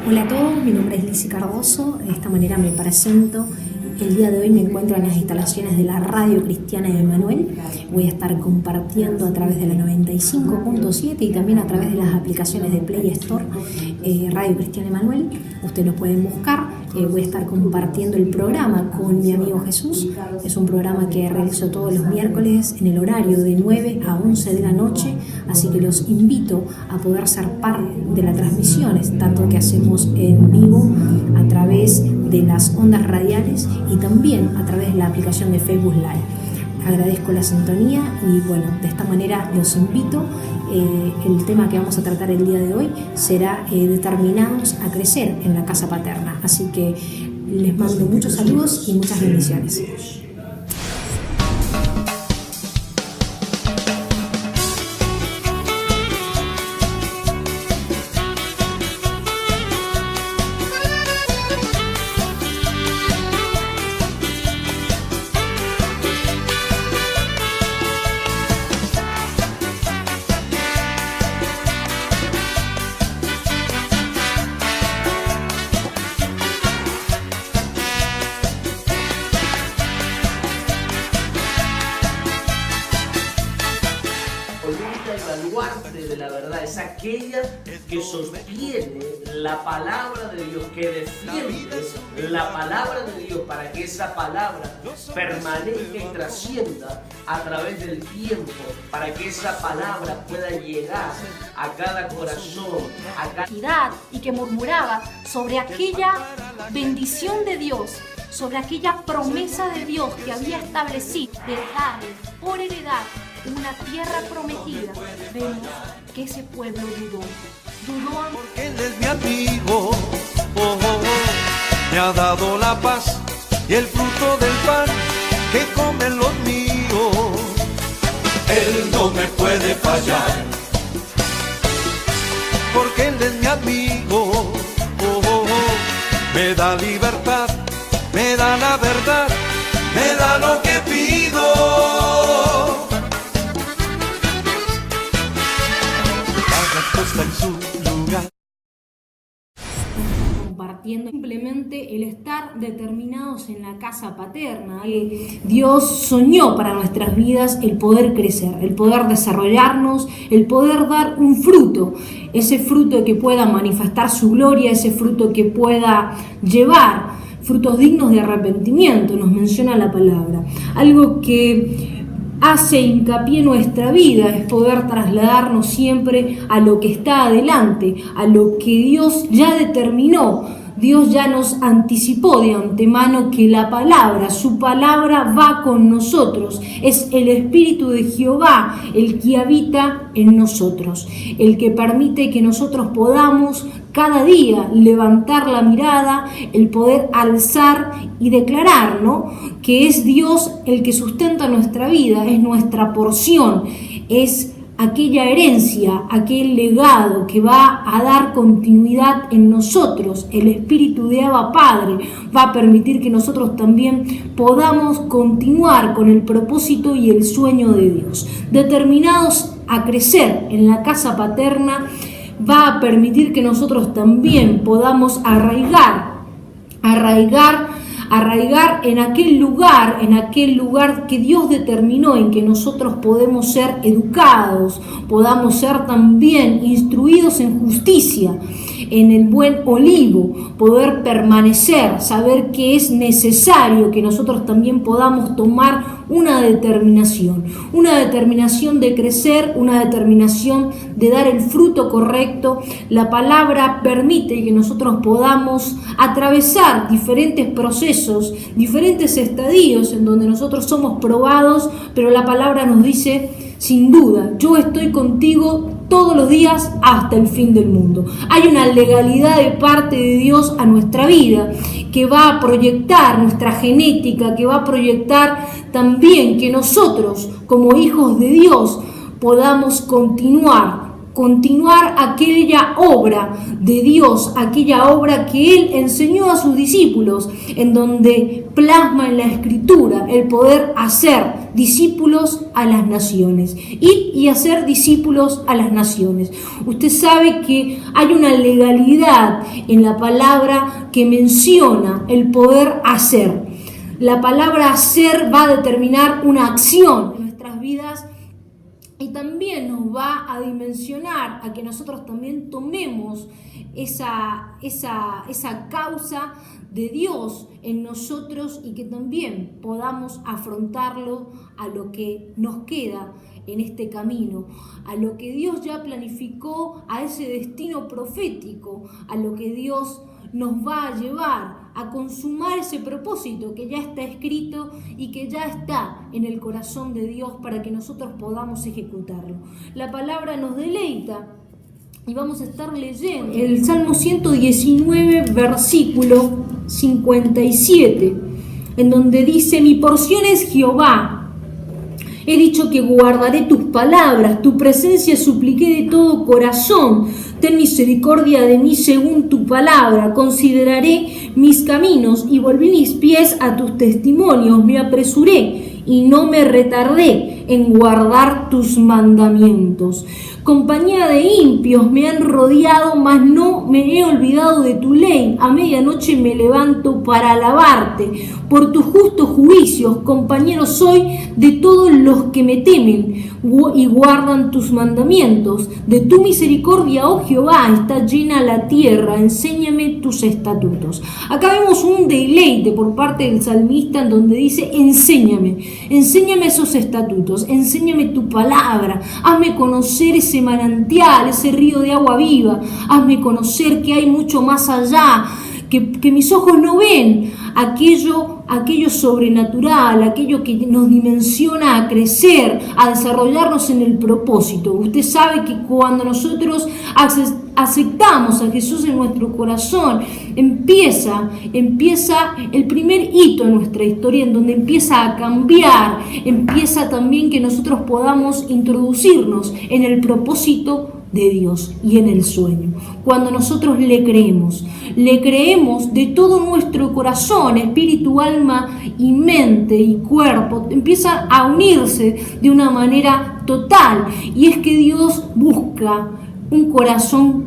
Hola a todos, mi nombre es Lizzy Cardoso, de esta manera me presento. El día de hoy me encuentro en las instalaciones de la Radio Cristiana de Emanuel. Voy a estar compartiendo a través de la 95.7 y también a través de las aplicaciones de Play Store, Radio Cristiana Emanuel. Ustedes lo pueden buscar. Voy a estar compartiendo el programa con mi amigo Jesús. Es un programa que realizo todos los miércoles en el horario de 9 a 11 de la noche, así que los invito a poder ser parte de las transmisiones, tanto que hacemos en vivo a través de las ondas radiales y también a través de la aplicación de Facebook Live. Agradezco la sintonía y bueno, de esta manera los invito. El tema que vamos a tratar el día de hoy será determinados a crecer en la casa paterna. Así que les mando muchos saludos y muchas bendiciones. De la verdad, es aquella que sostiene la palabra de Dios, que defiende la palabra de Dios para que esa palabra permanezca y trascienda a través del tiempo, para que esa palabra pueda llegar a cada corazón, a cada... Y que murmuraba sobre aquella bendición de Dios, sobre aquella promesa de Dios que había establecido de dar por heredad una tierra prometida. Vemos que ese pueblo dudó. Porque Él es mi amigo, me ha dado la paz y el fruto del pan que comen los míos. Él no me puede fallar, porque Él es mi amigo, me da libertad, me da la verdad, me da lo que pido. En su lugar. Compartiendo simplemente el estar determinados en la casa paterna. Dios soñó para nuestras vidas el poder crecer, el poder desarrollarnos, el poder dar un fruto, ese fruto que pueda manifestar su gloria, ese fruto que pueda llevar frutos dignos de arrepentimiento, nos menciona la palabra. Algo que hace hincapié en nuestra vida es poder trasladarnos siempre a lo que está adelante, a lo que Dios ya determinó. Dios ya nos anticipó de antemano que la palabra, su palabra va con nosotros. Es el Espíritu de Jehová el que habita en nosotros, el que permite que nosotros podamos cada día levantar la mirada, el poder alzar y declarar, ¿no?, que es Dios el que sustenta nuestra vida, es nuestra porción, es aquella herencia, aquel legado que va a dar continuidad en nosotros. El Espíritu de Abba Padre va a permitir que nosotros también podamos continuar con el propósito y el sueño de Dios. Determinados a crecer en la casa paterna, va a permitir que nosotros también podamos arraigar en aquel lugar que Dios determinó, en que nosotros podemos ser educados, podamos ser también instruidos en justicia, en el buen olivo, poder permanecer, saber que es necesario que nosotros también podamos tomar una determinación de crecer, una determinación de dar el fruto correcto. La palabra permite que nosotros podamos atravesar diferentes procesos, diferentes estadios en donde nosotros somos probados, pero la palabra nos dice, sin duda, yo estoy contigo todos los días hasta el fin del mundo. Hay una legalidad de parte de Dios a nuestra vida que va a proyectar nuestra genética, que va a proyectar también que nosotros, como hijos de Dios, podamos continuar continuar aquella obra de Dios, aquella obra que Él enseñó a sus discípulos, en donde plasma en la Escritura el poder hacer discípulos a las naciones. Ir y hacer discípulos a las naciones. Usted sabe que hay una legalidad en la palabra que menciona el poder hacer. La palabra hacer va a determinar una acción en nuestras vidas y también nos va a dimensionar a que nosotros también tomemos esa causa de Dios en nosotros y que también podamos afrontarlo a lo que nos queda en este camino, a lo que Dios ya planificó, a ese destino profético, a lo que Dios nos va a llevar a consumar ese propósito que ya está escrito y que ya está en el corazón de Dios para que nosotros podamos ejecutarlo. La palabra nos deleita y vamos a estar leyendo el Salmo 119, versículo 57, en donde dice: mi porción es Jehová. He dicho que guardaré tus palabras, tu presencia supliqué de todo corazón. Ten misericordia de mí según tu palabra. Consideraré mis caminos y volví mis pies a tus testimonios. Me apresuré y no me retardé en guardar tus mandamientos. Compañía de impios me han rodeado, mas no me he olvidado de tu ley. A medianoche me levanto para alabarte. Por tus justos juicios, compañero soy de todos los que me temen y guardan tus mandamientos. De tu misericordia, oh Jehová, está llena la tierra. Enséñame tus estatutos. Acá vemos un deleite por parte del salmista en donde dice: enséñame esos estatutos, enséñame tu palabra, hazme conocer ese manantial, ese río de agua viva, hazme conocer que hay mucho más allá, que mis ojos no ven, aquello sobrenatural, aquello que nos dimensiona a crecer, a desarrollarnos en el propósito. Usted sabe que cuando nosotros aceptamos a Jesús en nuestro corazón, empieza el primer hito en nuestra historia, en donde empieza a cambiar, empieza también que nosotros podamos introducirnos en el propósito de Dios y en el sueño. Cuando nosotros le creemos de todo nuestro corazón, espíritu, alma y mente y cuerpo, empieza a unirse de una manera total, y es que Dios busca un corazón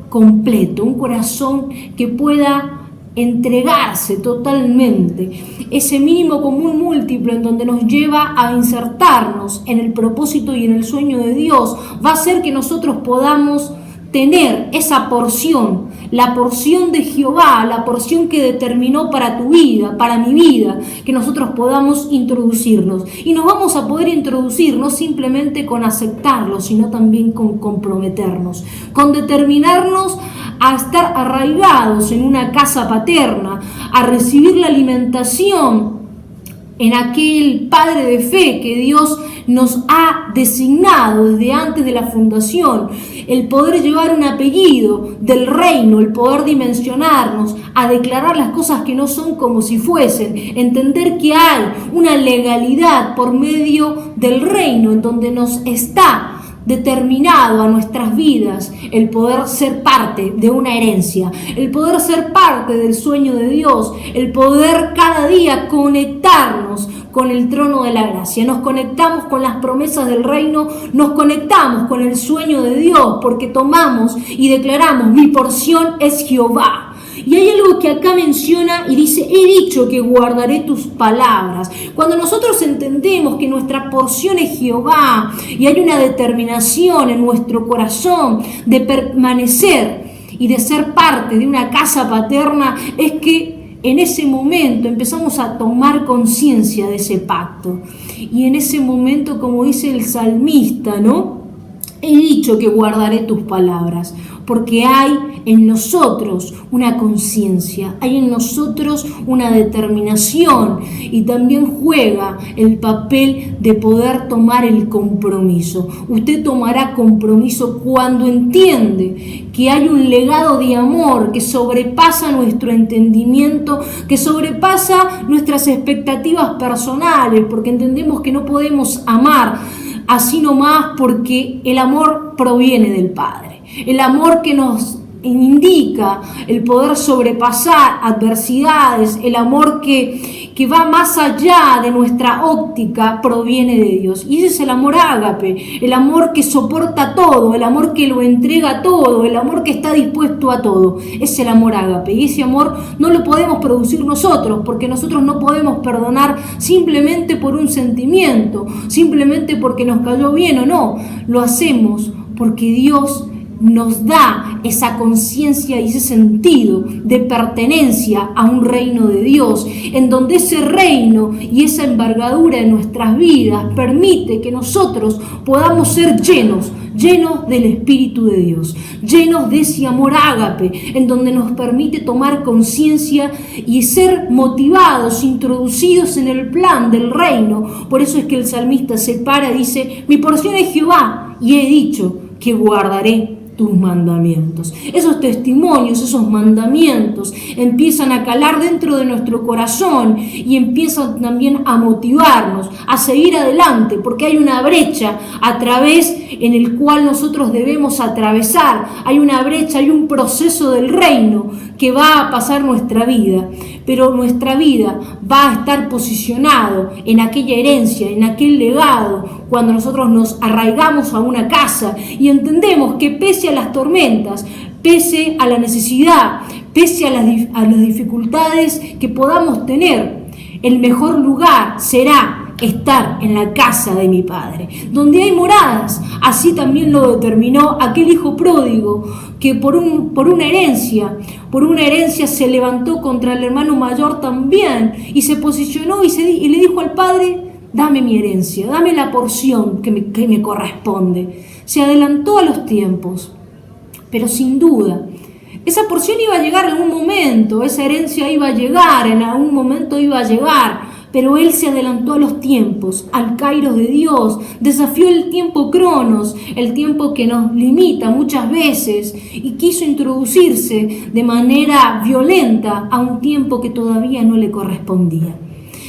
completo, un corazón que pueda entregarse totalmente, ese mínimo común múltiplo en donde nos lleva a insertarnos en el propósito y en el sueño de Dios, va a hacer que nosotros podamos tener esa porción, la porción de Jehová, la porción que determinó para tu vida, para mi vida, que nosotros podamos introducirnos. Y nos vamos a poder introducir no simplemente con aceptarlo, sino también con comprometernos, con determinarnos a estar arraigados en una casa paterna, a recibir la alimentación en aquel Padre de fe que Dios nos ha designado desde antes de la fundación, el poder llevar un apellido del reino, el poder dimensionarnos, a declarar las cosas que no son como si fuesen, entender que hay una legalidad por medio del reino en donde nos está determinado a nuestras vidas el poder ser parte de una herencia, el poder ser parte del sueño de Dios, el poder cada día conectarnos con el trono de la gracia. Nos conectamos con las promesas del reino, nos conectamos con el sueño de Dios, porque tomamos y declaramos: mi porción es Jehová. Y hay algo que acá menciona y dice: he dicho que guardaré tus palabras. Cuando nosotros entendemos que nuestra porción es Jehová y hay una determinación en nuestro corazón de permanecer y de ser parte de una casa paterna, es que en ese momento empezamos a tomar conciencia de ese pacto. Y en ese momento, como dice el salmista, ¿no? He dicho que guardaré tus palabras, porque hay en nosotros una conciencia, hay en nosotros una determinación, y también juega el papel de poder tomar el compromiso. Usted tomará compromiso cuando entiende que hay un legado de amor que sobrepasa nuestro entendimiento, que sobrepasa nuestras expectativas personales, porque entendemos que no podemos amar así nomás, porque el amor proviene del Padre. El amor que nos indica el poder sobrepasar adversidades, el amor que va más allá de nuestra óptica, proviene de Dios. Y ese es el amor ágape, el amor que soporta todo, el amor que lo entrega todo, el amor que está dispuesto a todo. Es el amor ágape. Y ese amor no lo podemos producir nosotros, porque nosotros no podemos perdonar simplemente por un sentimiento, simplemente porque nos cayó bien o no. Lo hacemos porque Dios nos da esa conciencia y ese sentido de pertenencia a un reino de Dios, en donde ese reino y esa envergadura de nuestras vidas permite que nosotros podamos ser llenos del Espíritu de Dios, llenos de ese amor ágape, en donde nos permite tomar conciencia y ser motivados, introducidos en el plan del reino. Por eso es que el salmista se para y dice: mi porción es Jehová, y he dicho que guardaré tus mandamientos. Esos testimonios, esos mandamientos empiezan a calar dentro de nuestro corazón y empiezan también a motivarnos a seguir adelante, porque hay una brecha a través en el cual nosotros debemos atravesar. Hay una brecha, hay un proceso del reino que va a pasar nuestra vida, pero nuestra vida va a estar posicionado en aquella herencia, en aquel legado, cuando nosotros nos arraigamos a una casa y entendemos que pese a las tormentas, pese a la necesidad, pese a las dificultades que podamos tener, el mejor lugar será estar en la casa de mi Padre, donde hay moradas. Así también lo determinó aquel hijo pródigo que por una herencia se levantó contra el hermano mayor también y se posicionó y le dijo al padre: dame mi herencia, dame la porción que me corresponde. Se adelantó a los tiempos, pero sin duda esa porción iba a llegar en algún momento, esa herencia iba a llegar, en algún momento iba a llegar, pero él se adelantó a los tiempos, al kairos de Dios, desafió el tiempo cronos, el tiempo que nos limita muchas veces, y quiso introducirse de manera violenta a un tiempo que todavía no le correspondía.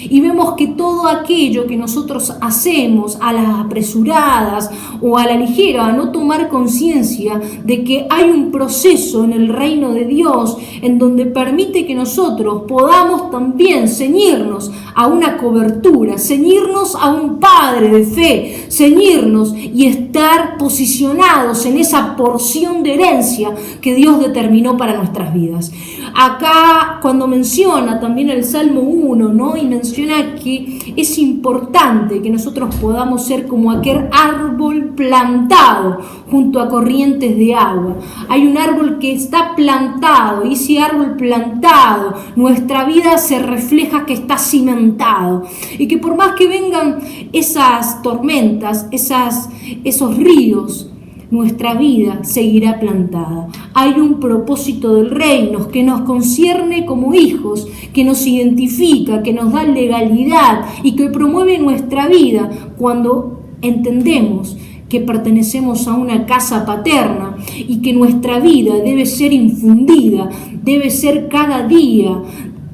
Y vemos que todo aquello que nosotros hacemos a las apresuradas o a la ligera, a no tomar conciencia de que hay un proceso en el reino de Dios en donde permite que nosotros podamos también ceñirnos a una cobertura, ceñirnos a un Padre de fe, ceñirnos y estar posicionados en esa porción de herencia que Dios determinó para nuestras vidas. Acá cuando menciona también el Salmo 1, ¿no? Y menciona que es importante que nosotros podamos ser como aquel árbol plantado junto a corrientes de agua. Hay un árbol que está plantado y ese árbol plantado, nuestra vida se refleja que está cimentado y que por más que vengan esas tormentas, esos ríos, nuestra vida seguirá plantada. Hay un propósito del reino que nos concierne como hijos, que nos identifica, que nos da legalidad y que promueve nuestra vida cuando entendemos que pertenecemos a una casa paterna y que nuestra vida debe ser infundida, debe ser cada día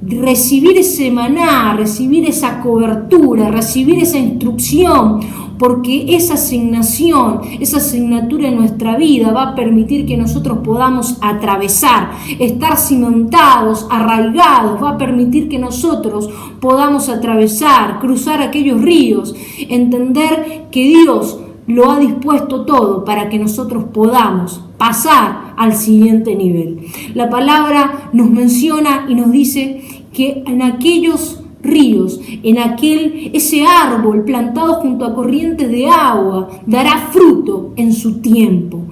recibir ese maná, recibir esa cobertura, recibir esa instrucción, porque esa asignación, esa asignatura en nuestra vida va a permitir que nosotros podamos atravesar, estar cimentados, arraigados, va a permitir que nosotros podamos atravesar, cruzar aquellos ríos, entender que Dios lo ha dispuesto todo para que nosotros podamos pasar al siguiente nivel. La palabra nos menciona y nos dice que en aquellos ríos, ese árbol plantado junto a corrientes de agua dará fruto en su tiempo.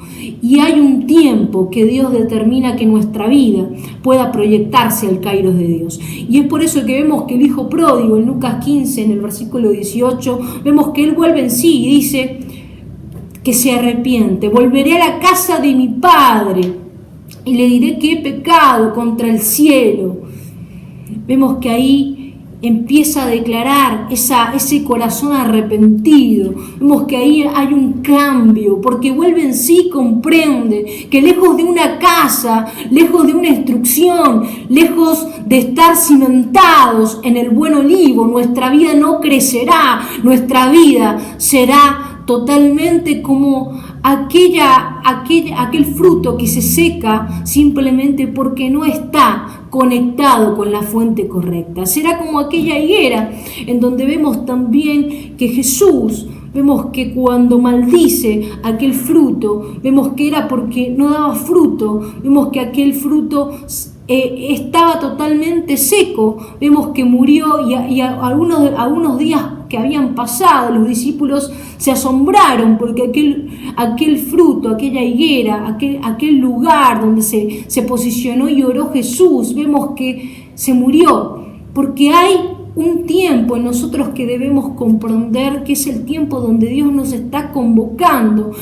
Y hay un tiempo que Dios determina que nuestra vida pueda proyectarse al kairos de Dios. Y es por eso que vemos que el hijo pródigo en Lucas 15, en el versículo 18, vemos que él vuelve en sí y dice que se arrepiente. Volveré a la casa de mi padre y le diré que he pecado contra el cielo. Vemos que ahí empieza a declarar ese corazón arrepentido. Vemos que ahí hay un cambio, porque vuelve en sí, comprende que lejos de una casa, lejos de una instrucción, lejos de estar cimentados en el buen olivo, nuestra vida no crecerá, nuestra vida será totalmente como aquel fruto que se seca simplemente porque no está conectado con la fuente correcta. Será como aquella higuera en donde vemos también que Jesús, vemos que cuando maldice aquel fruto, vemos que era porque no daba fruto, vemos que aquel fruto estaba totalmente seco, vemos que murió y algunos días que habían pasado, los discípulos se asombraron porque aquel fruto, aquella higuera, aquel lugar donde se posicionó y oró Jesús, vemos que se murió, porque hay un tiempo en nosotros que debemos comprender que es el tiempo donde Dios nos está convocando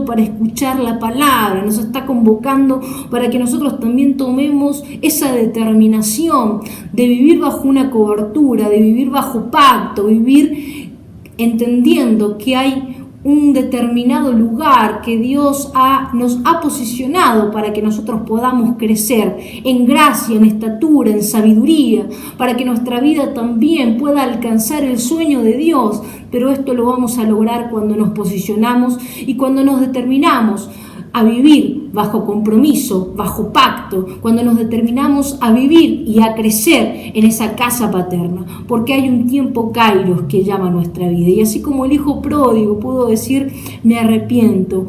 para escuchar la palabra, nos está convocando para que nosotros también tomemos esa determinación de vivir bajo una cobertura, de vivir bajo pacto, vivir entendiendo que hay un determinado lugar que Dios nos ha posicionado para que nosotros podamos crecer en gracia, en estatura, en sabiduría, para que nuestra vida también pueda alcanzar el sueño de Dios. Pero esto lo vamos a lograr cuando nos posicionamos y cuando nos determinamos a vivir bajo compromiso, bajo pacto, cuando nos determinamos a vivir y a crecer en esa casa paterna, porque hay un tiempo kairos que llama a nuestra vida. Y así como el hijo pródigo pudo decir, me arrepiento,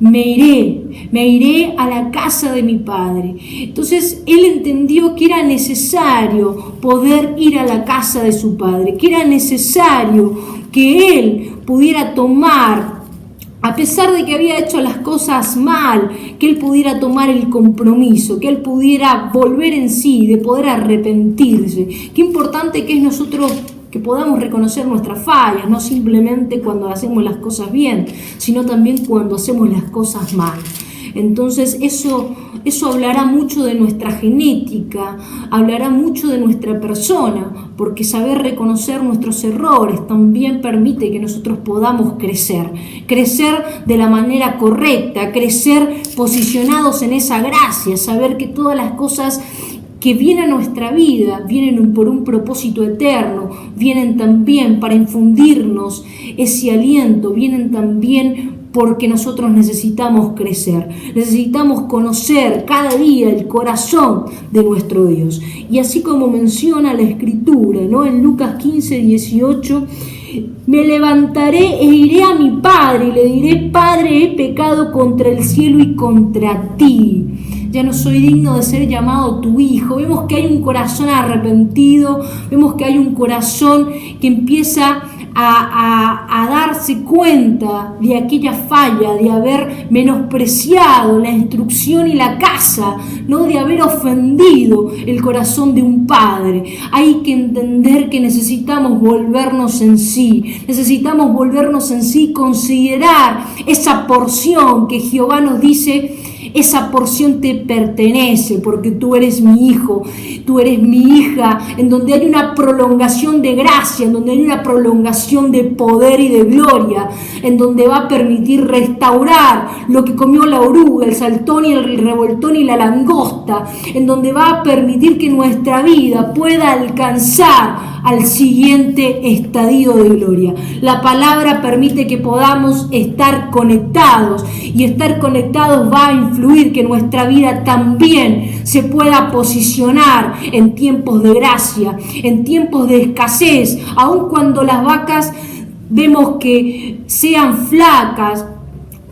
me iré a la casa de mi padre. Entonces él entendió que era necesario poder ir a la casa de su padre, que era necesario que él pudiera tomar, a pesar de que había hecho las cosas mal, que él pudiera tomar el compromiso, que él pudiera volver en sí, de poder arrepentirse. Qué importante que es nosotros que podamos reconocer nuestras fallas, no simplemente cuando hacemos las cosas bien, sino también cuando hacemos las cosas mal. Entonces eso hablará mucho de nuestra genética, hablará mucho de nuestra persona, porque saber reconocer nuestros errores también permite que nosotros podamos crecer de la manera correcta, crecer posicionados en esa gracia, saber que todas las cosas que vienen a nuestra vida vienen por un propósito eterno, vienen también para infundirnos ese aliento, vienen también porque nosotros necesitamos crecer, necesitamos conocer cada día el corazón de nuestro Dios. Y así como menciona la Escritura, ¿no? En Lucas 15:18, me levantaré e iré a mi padre y le diré, Padre, he pecado contra el cielo y contra ti. Ya no soy digno de ser llamado tu hijo. Vemos que hay un corazón arrepentido, vemos que hay un corazón que empieza a darse cuenta de aquella falla, de haber menospreciado la instrucción y la casa, ¿no? De haber ofendido el corazón de un padre. Hay que entender que necesitamos volvernos en sí, considerar esa porción que Jehová nos dice. Esa porción te pertenece porque tú eres mi hijo, tú eres mi hija, en donde hay una prolongación de gracia, en donde hay una prolongación de poder y de gloria, en donde va a permitir restaurar lo que comió la oruga, el saltón y el revoltón y la langosta, en donde va a permitir que nuestra vida pueda alcanzar al siguiente estadio de gloria. La palabra permite que podamos estar conectados y estar conectados va a influir que nuestra vida también se pueda posicionar en tiempos de gracia, en tiempos de escasez, aun cuando las vacas vemos que sean flacas,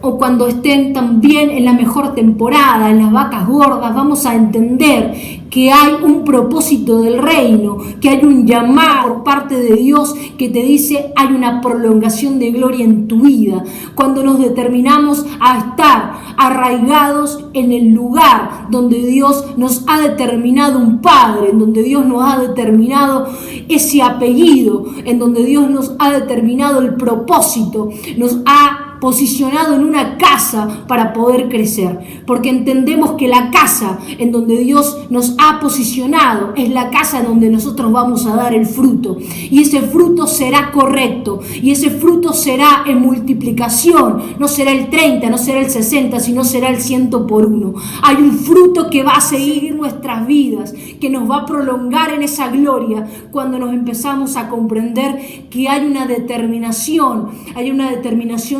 o cuando estén también en la mejor temporada, en las vacas gordas, vamos a entender que hay un propósito del reino, que hay un llamado por parte de Dios que te dice hay una prolongación de gloria en tu vida. Cuando nos determinamos a estar arraigados en el lugar donde Dios nos ha determinado un padre, en donde Dios nos ha determinado ese apellido, en donde Dios nos ha determinado el propósito, nos ha posicionado en una casa para poder crecer, porque entendemos que la casa en donde Dios nos ha posicionado, es la casa donde nosotros vamos a dar el fruto. Y ese fruto será correcto. Y ese fruto será en multiplicación. No será el 30, no será el 60, sino será el 100 por 1. Hay un fruto que va a seguir nuestras vidas, que nos va a prolongar en esa gloria cuando nos empezamos a comprender que hay una determinación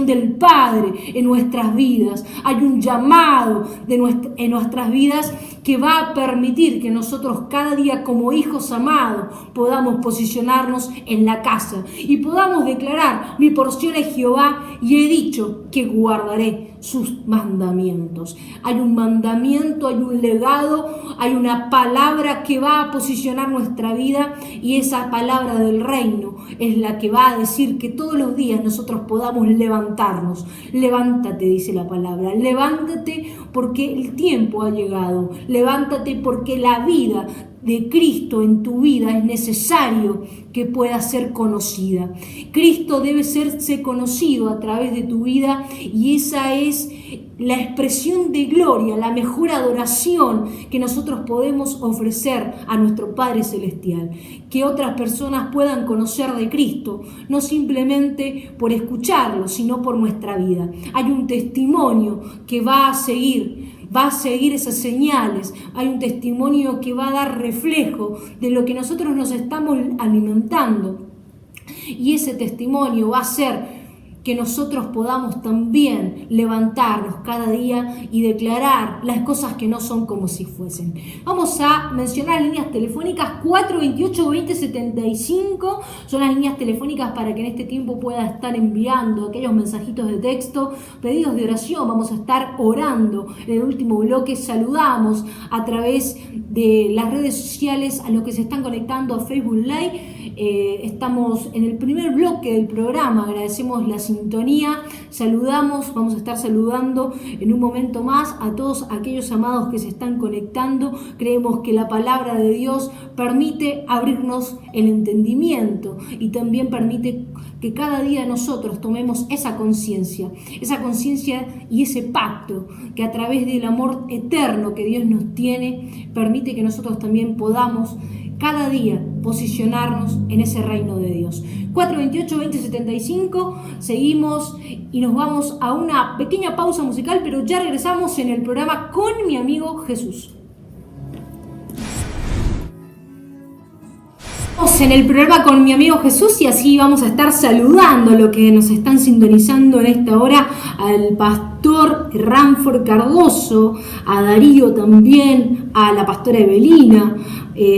del Padre en nuestras vidas. Hay un llamado en nuestras vidas que va a permitir que nosotros cada día como hijos amados podamos posicionarnos en la casa y podamos declarar: mi porción es Jehová y he dicho que guardaré sus mandamientos. Hay un mandamiento, hay un legado, hay una palabra que va a posicionar nuestra vida, y esa palabra del reino es la que va a decir que todos los días nosotros podamos levantarnos. Levántate, dice la palabra, levántate porque el tiempo ha llegado, levántate porque la vida de Cristo en tu vida es necesario que pueda ser conocida. Cristo debe serse conocido a través de tu vida, y esa es la expresión de gloria, la mejor adoración que nosotros podemos ofrecer a nuestro Padre Celestial. Que otras personas puedan conocer de Cristo, no simplemente por escucharlo, sino por nuestra vida. Hay un testimonio que va a seguir esas señales. Hay un testimonio que va a dar reflejo de lo que nosotros nos estamos alimentando, y ese testimonio va a ser que nosotros podamos también levantarnos cada día y declarar las cosas que no son como si fuesen. Vamos a mencionar líneas telefónicas. 428-2075 son las líneas telefónicas para que en este tiempo pueda estar enviando aquellos mensajitos de texto, pedidos de oración. Vamos a estar orando. En el último bloque saludamos a través de las redes sociales a los que se están conectando a Facebook Live. Estamos en el primer bloque del programa, agradecemos la sintonía, saludamos, vamos a estar saludando en un momento más a todos aquellos amados que se están conectando. Creemos que la palabra de Dios permite abrirnos el entendimiento y también permite que cada día nosotros tomemos esa conciencia y ese pacto que a través del amor eterno que Dios nos tiene, permite que nosotros también podamos cada día posicionarnos en ese reino de Dios. 428-2075, seguimos y nos vamos a una pequeña pausa musical, pero ya regresamos en el programa con mi amigo Jesús. En el programa con mi amigo Jesús, y así vamos a estar saludando a los que nos están sintonizando en esta hora, al pastor Ranford Cardoso, a Darío también, a la pastora Evelina.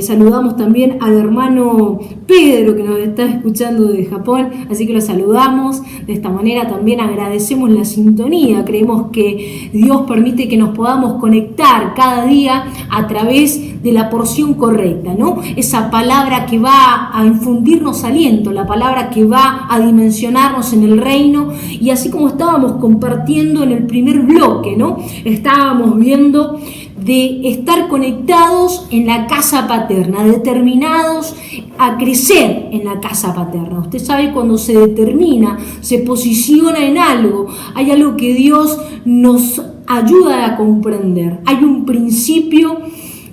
Saludamos también al hermano Pedro que nos está escuchando desde Japón, así que lo saludamos. De esta manera también agradecemos la sintonía. Creemos que Dios permite que nos podamos conectar cada día a través de la porción correcta, ¿no? Esa palabra que va a infundirnos aliento, la palabra que va a dimensionarnos en el reino. Y así como estábamos compartiendo en el primer bloque, ¿no? Estábamos viendo de estar conectados en la casa paterna, determinados a crecer en la casa paterna. Usted sabe, cuando se determina, se posiciona en algo, hay algo que Dios nos ayuda a comprender. Hay un principio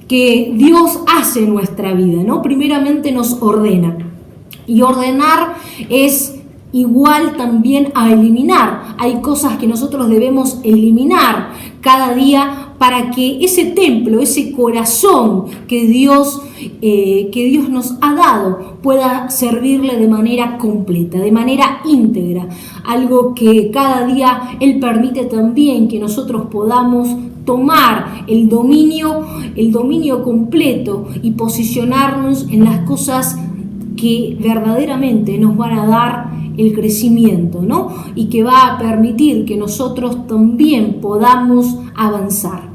que Dios hace en nuestra vida, ¿no? Primeramente nos ordena, y ordenar es igual también a eliminar. Hay cosas que nosotros debemos eliminar cada día para que ese templo, ese corazón que Dios nos ha dado pueda servirle de manera completa, de manera íntegra. Algo que cada día Él permite también que nosotros podamos tomar el dominio completo y posicionarnos en las cosas que verdaderamente nos van a dar el crecimiento, ¿no? Y que va a permitir que nosotros también podamos avanzar.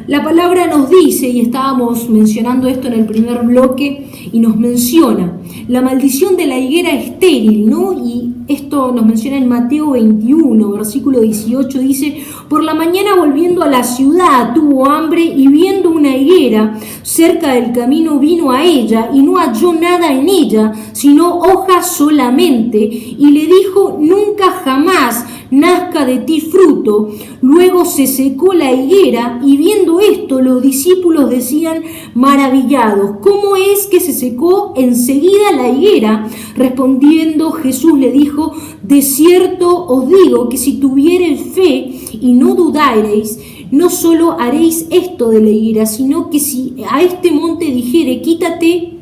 La palabra nos dice, y estábamos mencionando esto en el primer bloque, y nos menciona la maldición de la higuera estéril, ¿no? Y esto nos menciona en Mateo 21, versículo 18, dice: por la mañana, volviendo a la ciudad, tuvo hambre, y viendo una higuera cerca del camino, vino a ella y no halló nada en ella, sino hojas solamente, y le dijo: nunca jamás nazca produzca de ti fruto. Luego se secó la higuera, y viendo esto los discípulos decían maravillados: ¿cómo es que se secó enseguida la higuera? Respondiendo Jesús le dijo: de cierto os digo que si tuviereis fe y no dudareis, no solo haréis esto de la higuera, sino que si a este monte dijere: quítate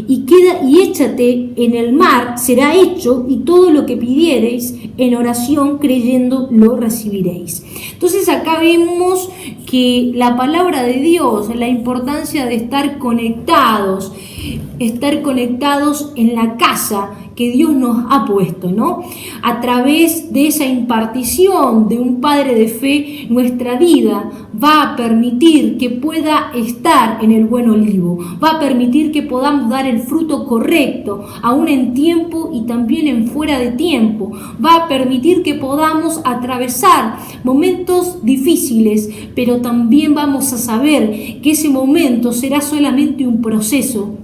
y échate en el mar, será hecho, y todo lo que pidiereis en oración creyendo lo recibiréis. Entonces acá vemos que la palabra de Dios, la importancia de estar conectados en la casa que Dios nos ha puesto, ¿no? A través de esa impartición de un padre de fe, nuestra vida va a permitir que pueda estar en el buen olivo, va a permitir que podamos dar el fruto correcto, aún en tiempo y también en fuera de tiempo, va a permitir que podamos atravesar momentos difíciles, pero también vamos a saber que ese momento será solamente un proceso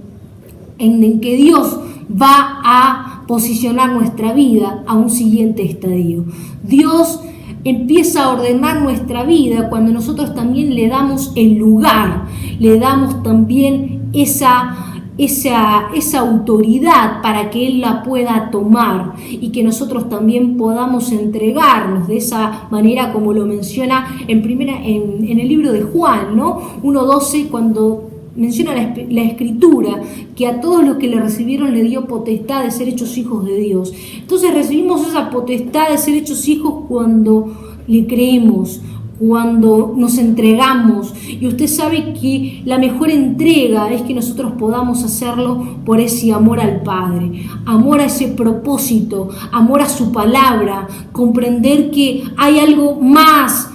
en el que Dios va a posicionar nuestra vida a un siguiente estadio. Dios empieza a ordenar nuestra vida cuando nosotros también le damos el lugar, le damos también esa autoridad para que Él la pueda tomar y que nosotros también podamos entregarnos de esa manera, como lo menciona en el libro de Juan, ¿no? 1:12, cuando menciona la Escritura que a todos los que le recibieron le dio potestad de ser hechos hijos de Dios. Entonces recibimos esa potestad de ser hechos hijos cuando le creemos, cuando nos entregamos. Y usted sabe que la mejor entrega es que nosotros podamos hacerlo por ese amor al Padre, amor a ese propósito, amor a su palabra, comprender que hay algo más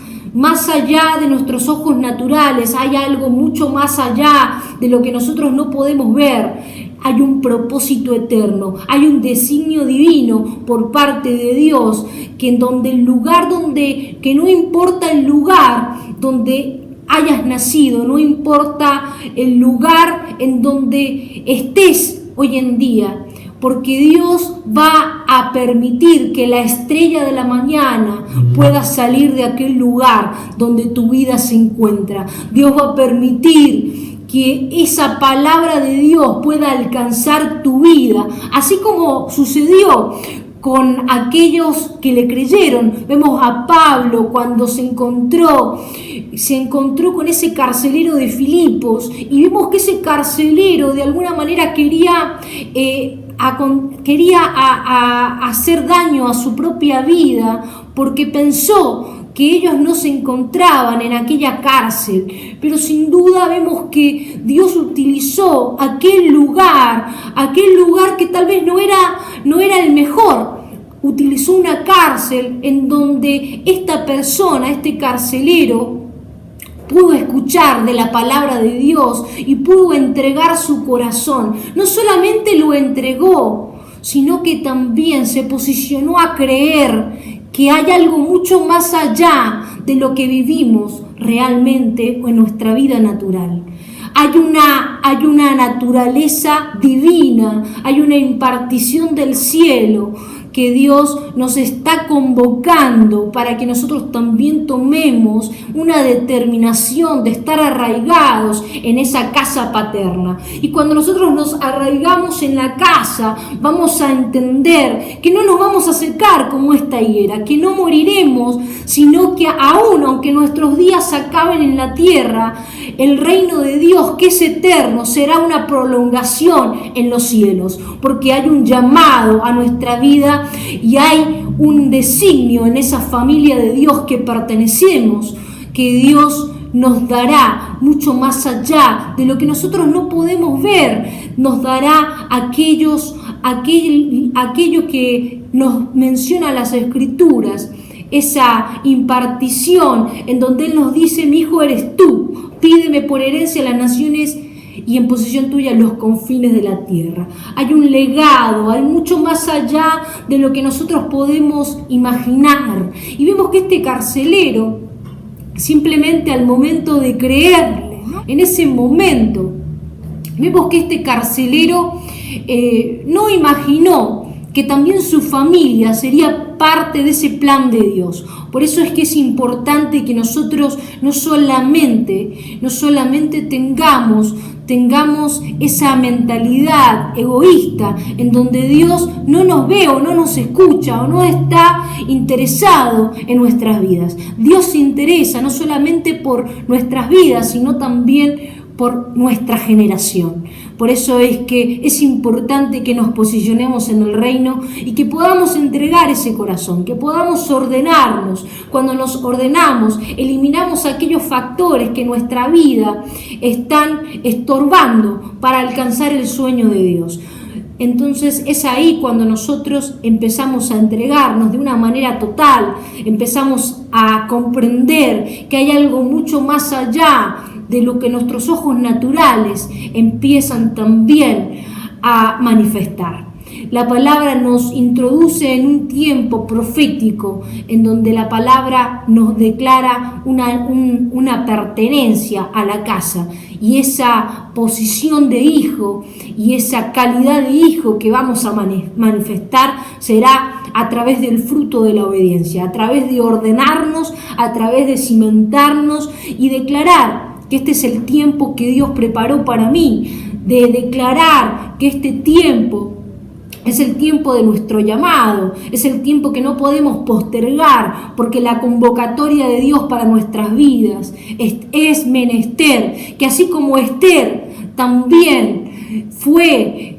allá de nuestros ojos naturales, hay algo mucho más allá de lo que nosotros no podemos ver. Hay un propósito eterno, hay un designio divino por parte de Dios, que en donde que no importa el lugar donde hayas nacido, no importa el lugar en donde estés hoy en día, porque Dios va a permitir que la estrella de la mañana pueda salir de aquel lugar donde tu vida se encuentra. Dios va a permitir que esa palabra de Dios pueda alcanzar tu vida, así como sucedió con aquellos que le creyeron. Vemos a Pablo cuando se encontró con ese carcelero de Filipos, y vemos que ese carcelero de alguna manera quería hacer daño a su propia vida, porque pensó que ellos no se encontraban en aquella cárcel, pero sin duda vemos que Dios utilizó aquel lugar que tal vez no era el mejor. Utilizó una cárcel en donde esta persona, este carcelero, pudo escuchar de la palabra de Dios y pudo entregar su corazón. No solamente lo entregó, sino que también se posicionó a creer que hay algo mucho más allá de lo que vivimos realmente en nuestra vida natural. Hay una naturaleza divina, hay una impartición del cielo que Dios nos está convocando para que nosotros también tomemos una determinación de estar arraigados en esa casa paterna. Y cuando nosotros nos arraigamos en la casa, vamos a entender que no nos vamos a secar como esta higuera, que no moriremos, sino que aún aunque nuestros días acaben en la tierra, el reino de Dios, que es eterno, será una prolongación en los cielos, porque hay un llamado a nuestra vida y hay un designio en esa familia de Dios que pertenecemos, que Dios nos dará mucho más allá de lo que nosotros no podemos ver. Nos dará aquello que nos menciona las Escrituras, esa impartición en donde Él nos dice: mi hijo eres tú, pídeme por herencia a las naciones y en posesión tuya los confines de la tierra. Hay un legado, hay mucho más allá de lo que nosotros podemos imaginar. Y vemos que este carcelero, simplemente al momento de creerle, ¿no? En ese momento, vemos que este carcelero no imaginó que también su familia sería parte de ese plan de Dios. Por eso es que es importante que nosotros no solamente tengamos esa mentalidad egoísta en donde Dios no nos ve o no nos escucha o no está interesado en nuestras vidas. Dios se interesa no solamente por nuestras vidas, sino también por nuestra generación. Por eso es que es importante que nos posicionemos en el reino y que podamos entregar ese corazón, que podamos ordenarnos. Cuando nos ordenamos, eliminamos aquellos factores que en nuestra vida están estorbando para alcanzar el sueño de Dios. Entonces es ahí cuando nosotros empezamos a entregarnos de una manera total, empezamos a comprender que hay algo mucho más allá de lo que nuestros ojos naturales empiezan también a manifestar. La palabra nos introduce en un tiempo profético en donde la palabra nos declara una pertenencia a la casa, y esa posición de hijo y esa calidad de hijo que vamos a manifestar será a través del fruto de la obediencia, a través de ordenarnos, a través de cimentarnos y declarar que este es el tiempo que Dios preparó para mí, de declarar que este tiempo es el tiempo de nuestro llamado, es el tiempo que no podemos postergar, porque la convocatoria de Dios para nuestras vidas es menester, que así como Esther también fue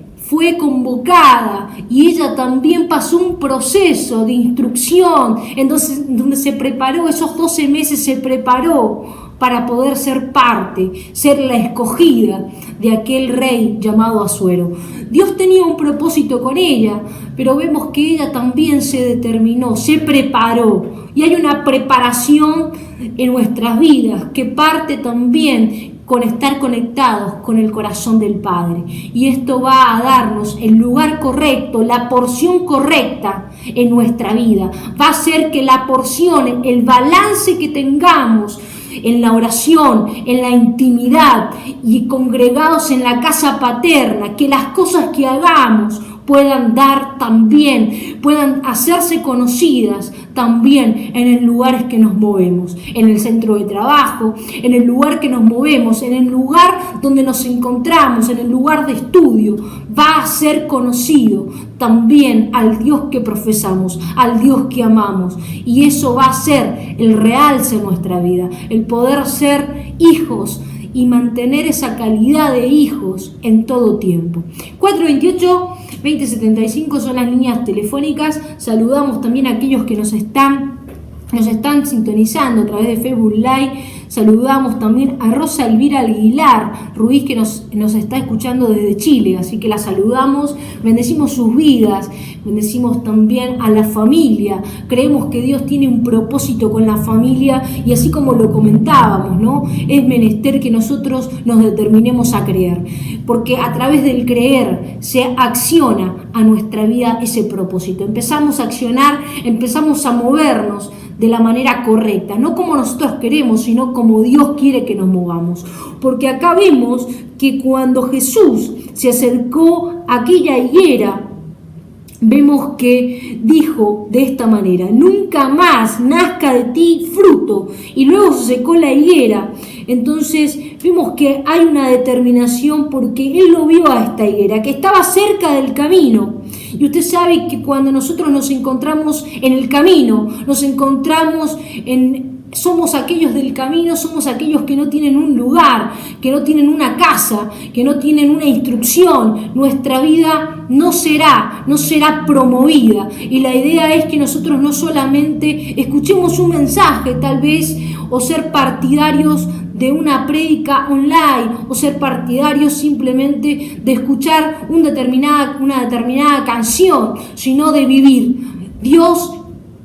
convocada y ella también pasó un proceso de instrucción, entonces donde se preparó, esos 12 meses se preparó para poder ser parte, ser la escogida de aquel rey llamado Asuero. Dios tenía un propósito con ella, pero vemos que ella también se determinó, se preparó. Y hay una preparación en nuestras vidas que parte también con estar conectados con el corazón del Padre. Y esto va a darnos el lugar correcto, la porción correcta en nuestra vida. Va a hacer que la porción, el balance que tengamos en la oración, en la intimidad y congregados en la casa paterna, que las cosas que hagamos puedan dar también, puedan hacerse conocidas también en el lugar que nos movemos, en el centro de trabajo, en el lugar que nos movemos, en el lugar donde nos encontramos, en el lugar de estudio. Va a ser conocido también al Dios que profesamos, al Dios que amamos, y eso va a ser el realce en nuestra vida, el poder ser hijos y mantener esa calidad de hijos en todo tiempo. 428-2075 son las líneas telefónicas. Saludamos también a aquellos que nos están sintonizando a través de Facebook Live. Saludamos también a Rosa Elvira Aguilar Ruiz, que nos está escuchando desde Chile, así que la saludamos, bendecimos sus vidas, bendecimos también a la familia. Creemos que Dios tiene un propósito con la familia, y así como lo comentábamos, ¿no? Es menester que nosotros nos determinemos a creer, porque a través del creer se acciona a nuestra vida ese propósito. Empezamos a accionar, empezamos a movernos de la manera correcta, no como nosotros queremos, sino como Dios quiere que nos movamos. Porque acá vemos que cuando Jesús se acercó a aquella higuera, vemos que dijo de esta manera: nunca más nazca de ti fruto. Y luego se secó la higuera. Entonces vemos que hay una determinación, porque él lo vio a esta higuera que estaba cerca del camino. Y usted sabe que cuando nosotros nos encontramos en el camino, somos aquellos del camino, somos aquellos que no tienen un lugar, que no tienen una casa, que no tienen una instrucción. Nuestra vida no será promovida. Y la idea es que nosotros no solamente escuchemos un mensaje, tal vez, o ser partidarios de una prédica online, o ser partidarios simplemente de escuchar una determinada canción, sino de vivir. Dios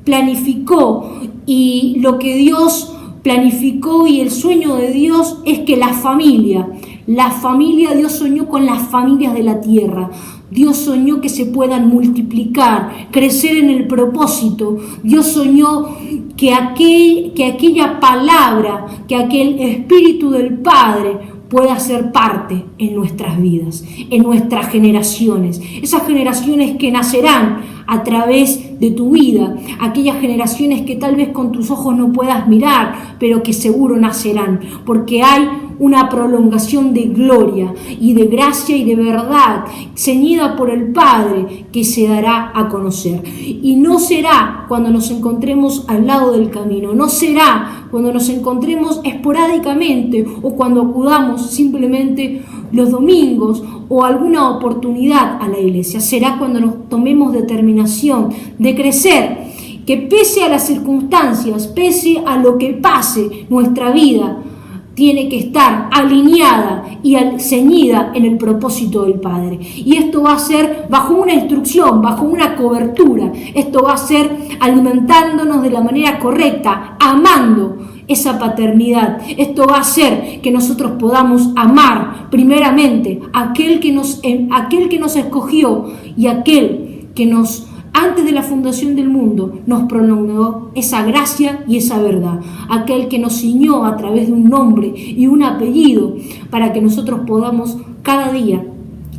planificó, y lo que Dios planificó y el sueño de Dios es que la familia, Dios soñó con las familias de la tierra. Dios soñó que se puedan multiplicar, crecer en el propósito. Dios soñó que aquella palabra, que aquel Espíritu del Padre pueda ser parte en nuestras vidas, en nuestras generaciones, esas generaciones que nacerán a través de tu vida, aquellas generaciones que tal vez con tus ojos no puedas mirar, pero que seguro nacerán, porque hay una prolongación de gloria y de gracia y de verdad ceñida por el Padre que se dará a conocer. Y no será cuando nos encontremos al lado del camino, no será cuando nos encontremos esporádicamente o cuando acudamos simplemente los domingos o alguna oportunidad a la iglesia. Será cuando nos tomemos determinación de crecer, que pese a las circunstancias, pese a lo que pase, nuestra vida tiene que estar alineada y ceñida en el propósito del Padre. Y esto va a ser bajo una instrucción, bajo una cobertura. Esto va a ser alimentándonos de la manera correcta, amando esa paternidad. Esto va a hacer que nosotros podamos amar primeramente a aquel que nos escogió y aquel que antes de la fundación del mundo nos prolongó esa gracia y esa verdad. Aquel que nos ciñó a través de un nombre y un apellido para que nosotros podamos cada día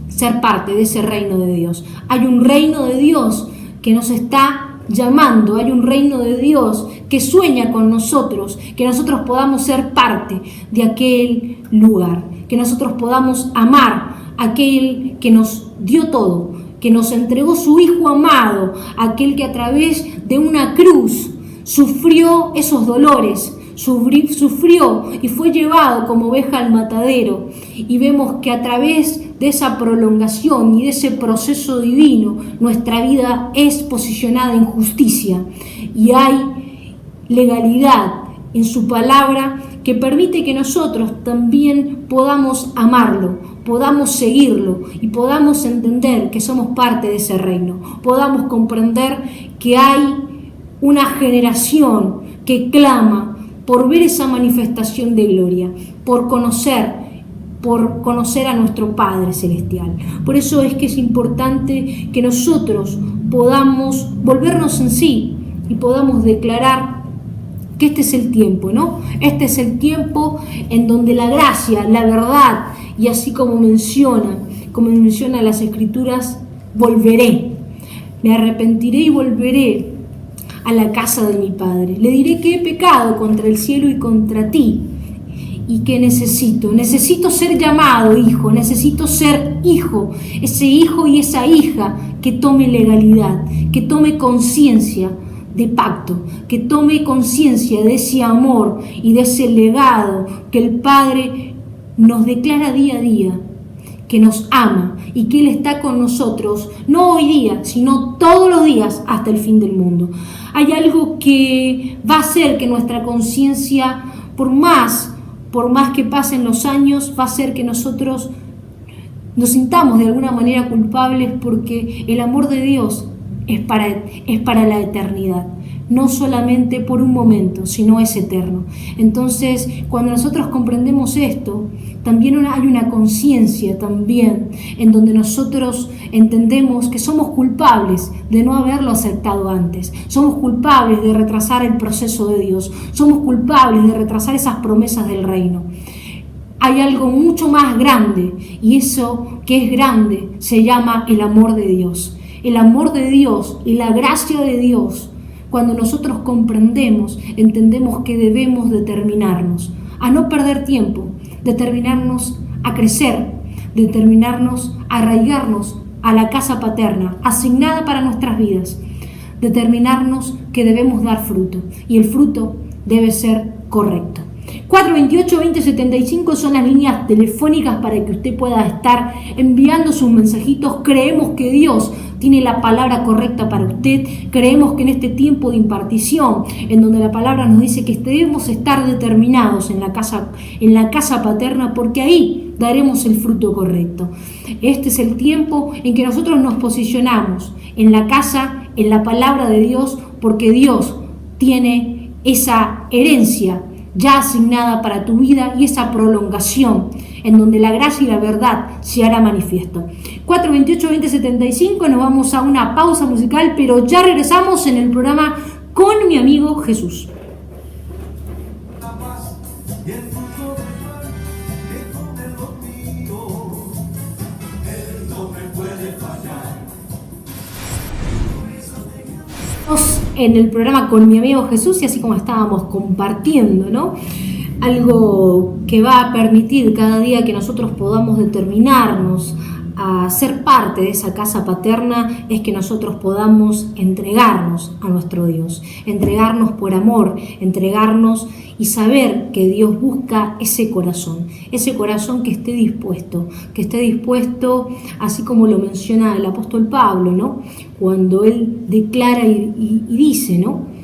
ser parte de ese reino de Dios. Hay un reino de Dios que nos está llamando, hay un reino de Dios que sueña con nosotros, que nosotros podamos ser parte de aquel lugar, que nosotros podamos amar a aquel que nos dio todo, que nos entregó su Hijo amado, aquel que a través de una cruz sufrió esos dolores, sufrió y fue llevado como oveja al matadero. Y vemos que a través de esa prolongación y de ese proceso divino, nuestra vida es posicionada en justicia y hay legalidad en su palabra que permite que nosotros también podamos amarlo, podamos seguirlo y podamos entender que somos parte de ese reino, podamos comprender que hay una generación que clama por ver esa manifestación de gloria, por conocer a nuestro Padre Celestial. Por eso es que es importante que nosotros podamos volvernos en sí y podamos declarar que este es el tiempo, ¿no? Este es el tiempo en donde la gracia, la verdad, y así como menciona las Escrituras, volveré, me arrepentiré y volveré a la casa de mi Padre. Le diré que he pecado contra el cielo y contra ti, y que necesito ser llamado hijo, necesito ser hijo, ese hijo y esa hija que tome legalidad, que tome conciencia de pacto, que tome conciencia de ese amor y de ese legado que el Padre nos declara día a día, que nos ama y que Él está con nosotros, no hoy día, sino todos los días hasta el fin del mundo. Hay algo que va a hacer que nuestra conciencia, por más que pasen los años, va a hacer que nosotros nos sintamos de alguna manera culpables, porque el amor de Dios es para la eternidad, no solamente por un momento, sino es eterno. Entonces, cuando nosotros comprendemos esto, también hay una conciencia también en donde nosotros entendemos que somos culpables de no haberlo aceptado antes, somos culpables de retrasar el proceso de Dios, somos culpables de retrasar esas promesas del reino. Hay algo mucho más grande, y eso que es grande se llama el amor de Dios. El amor de Dios y la gracia de Dios. Cuando nosotros comprendemos, entendemos que debemos determinarnos a no perder tiempo, determinarnos a crecer, determinarnos a arraigarnos a la casa paterna asignada para nuestras vidas, determinarnos que debemos dar fruto, y el fruto debe ser correcto. 428-2075 son las líneas telefónicas para que usted pueda estar enviando sus mensajitos. Creemos que Dios tiene la palabra correcta para usted. Creemos que en este tiempo de impartición, en donde la palabra nos dice que debemos estar determinados en la casa paterna, porque ahí daremos el fruto correcto. Este es el tiempo en que nosotros nos posicionamos en la casa, en la palabra de Dios, porque Dios tiene esa herencia ya asignada para tu vida y esa prolongación en donde la gracia y la verdad se hará manifiesto. 428-2075, nos vamos a una pausa musical, pero ya regresamos en el programa con mi amigo Jesús. Y el fruto del pan que come en el programa con mi amigo Jesús, y así como estábamos compartiendo, ¿no? Algo que va a permitir cada día que nosotros podamos determinarnos a ser parte de esa casa paterna es que nosotros podamos entregarnos a nuestro Dios, entregarnos por amor, entregarnos y saber que Dios busca ese corazón que esté dispuesto, así como lo menciona el apóstol Pablo, ¿no? Cuando él declara y dice, ¿no?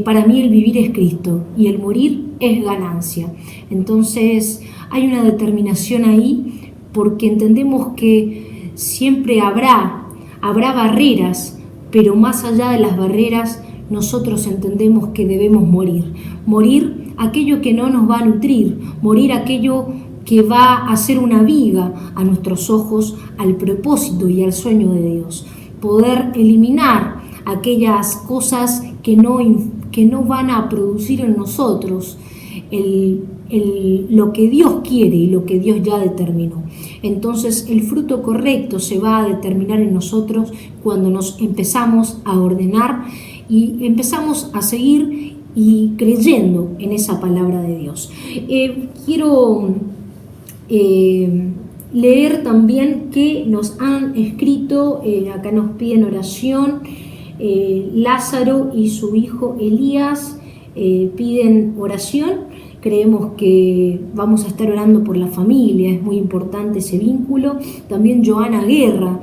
Para mí el vivir es Cristo y el morir es ganancia. Entonces hay una determinación ahí, porque entendemos que siempre habrá barreras, pero más allá de las barreras nosotros entendemos que debemos morir aquello que no nos va a nutrir, morir aquello que va a ser una viga a nuestros ojos al propósito y al sueño de Dios, poder eliminar aquellas cosas que no van a producir en nosotros lo que Dios quiere y lo que Dios ya determinó. Entonces el fruto correcto se va a determinar en nosotros cuando nos empezamos a ordenar y empezamos a seguir y creyendo en esa palabra de Dios. Quiero leer también que nos han escrito, acá nos piden oración, Lázaro y su hijo Elías piden oración. Creemos que vamos a estar orando por la familia, es muy importante ese vínculo. También Joana Guerra,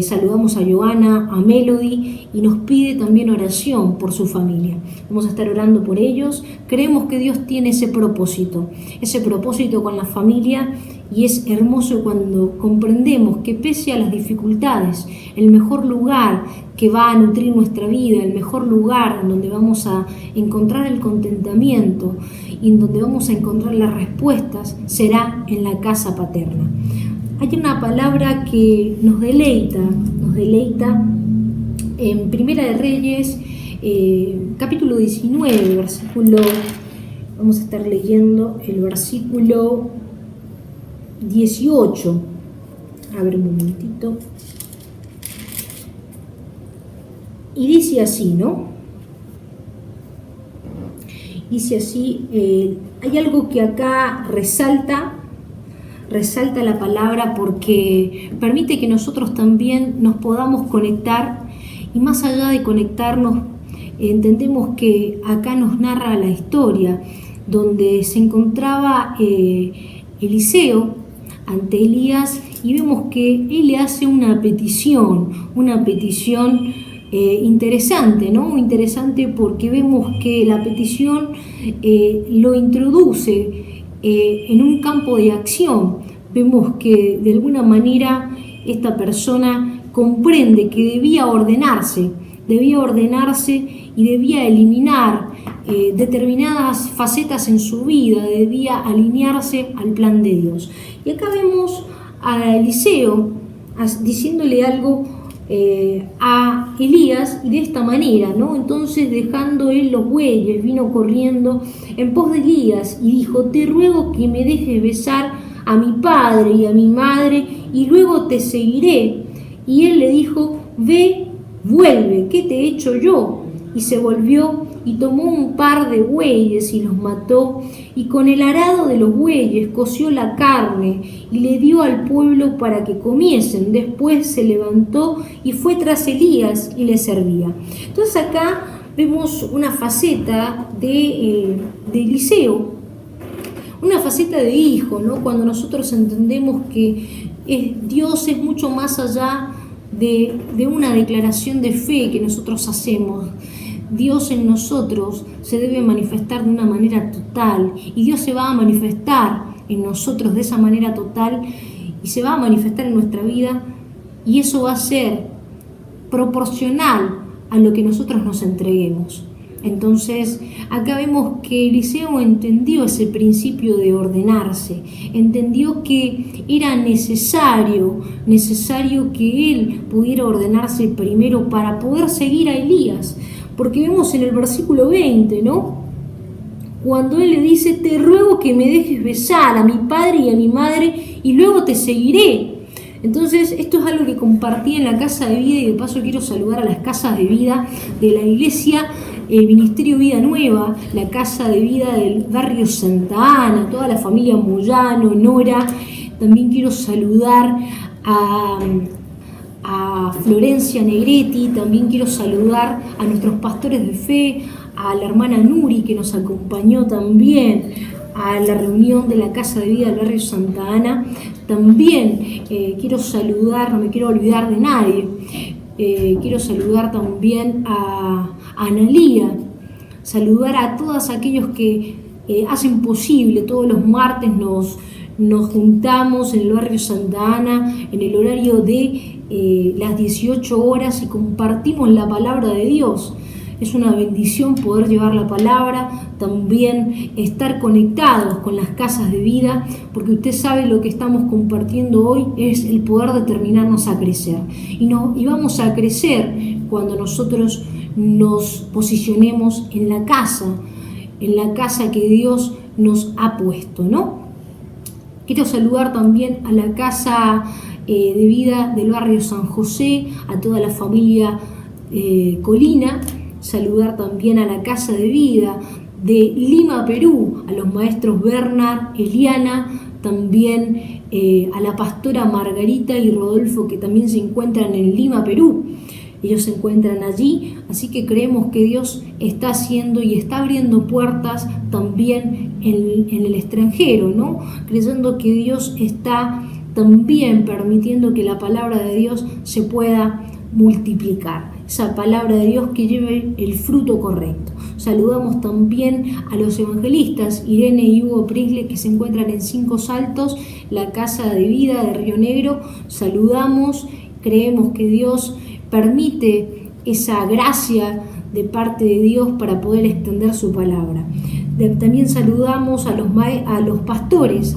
saludamos a Joana, a Melody, y nos pide también oración por su familia. Vamos a estar orando por ellos. Creemos que Dios tiene ese propósito con la familia, y es hermoso cuando comprendemos que pese a las dificultades, el mejor lugar que va a nutrir nuestra vida, el mejor lugar en donde vamos a encontrar el contentamiento y en donde vamos a encontrar las respuestas será en la casa paterna. Hay una palabra que nos deleita en Primera de Reyes, capítulo 19, versículo, vamos a estar leyendo el versículo 18. A ver un momentito. Y dice así, ¿no? Dice así, hay algo que acá resalta la palabra, porque permite que nosotros también nos podamos conectar, y más allá de conectarnos, entendemos que acá nos narra la historia donde se encontraba Eliseo ante Elías, y vemos que él le hace una petición interesante, ¿no? Interesante porque vemos que la petición lo introduce en un campo de acción. Vemos que de alguna manera esta persona comprende que debía ordenarse y debía eliminar determinadas facetas en su vida, debía alinearse al plan de Dios. Y acá vemos a Eliseo diciéndole algo a Elías, y de esta manera, ¿no? Entonces, dejando él los bueyes, vino corriendo en pos de Elías y dijo: te ruego que me dejes besar a mi padre y a mi madre, y luego te seguiré. Y él le dijo: ve, vuelve, ¿qué te he hecho yo? Y se volvió y tomó un par de bueyes y los mató, y con el arado de los bueyes coció la carne y le dio al pueblo para que comiesen. Después se levantó y fue tras Elías y le servía. Entonces acá vemos una faceta de Eliseo, una faceta de hijo, ¿no? Cuando nosotros entendemos que Dios es mucho más allá de una declaración de fe que nosotros hacemos. Dios en nosotros se debe manifestar de una manera total, y Dios se va a manifestar en nosotros de esa manera total, y se va a manifestar en nuestra vida, y eso va a ser proporcional a lo que nosotros nos entreguemos. Entonces acá vemos que Eliseo entendió ese principio de ordenarse, entendió que era necesario que él pudiera ordenarse primero para poder seguir a Elías, porque vemos en el versículo 20, ¿no? Cuando él le dice: te ruego que me dejes besar a mi padre y a mi madre, y luego te seguiré. Entonces, esto es algo que compartí en la Casa de Vida, y de paso quiero saludar a las casas de vida de la iglesia Ministerio Vida Nueva, la Casa de Vida del barrio Santa Ana, toda la familia Moyano, Nora. También quiero saludar a Florencia Negretti, también quiero saludar a nuestros pastores de fe, a la hermana Nuri, que nos acompañó también a la reunión de la Casa de Vida del barrio Santa Ana. También quiero saludar, no me quiero olvidar de nadie, quiero saludar también a Analía, saludar a todos aquellos que hacen posible. Todos los martes nos juntamos en el barrio Santa Ana en el horario de las 18 horas y compartimos la palabra de Dios. Es una bendición poder llevar la palabra, también estar conectados con las casas de vida, porque usted sabe lo que estamos compartiendo hoy es el poder determinarnos a crecer. Y vamos a crecer cuando nosotros nos posicionemos en la casa que Dios nos ha puesto, ¿no? Quiero saludar también a la Casa de Vida del barrio San José, a toda la familia Colina. Saludar también a la Casa de Vida de Lima, Perú, a los maestros Bernard, Eliana, también a la pastora Margarita y Rodolfo, que también se encuentran en Lima, Perú. Ellos se encuentran allí, así que creemos que Dios está haciendo y está abriendo puertas también en el extranjero, ¿no? Creyendo que Dios está también permitiendo que la palabra de Dios se pueda multiplicar, esa palabra de Dios que lleve el fruto correcto. Saludamos también a los evangelistas Irene y Hugo Prisle, que se encuentran en Cinco Saltos, la Casa de Vida de Río Negro. Saludamos, creemos que Dios permite esa gracia de parte de Dios para poder extender su palabra. También saludamos a los pastores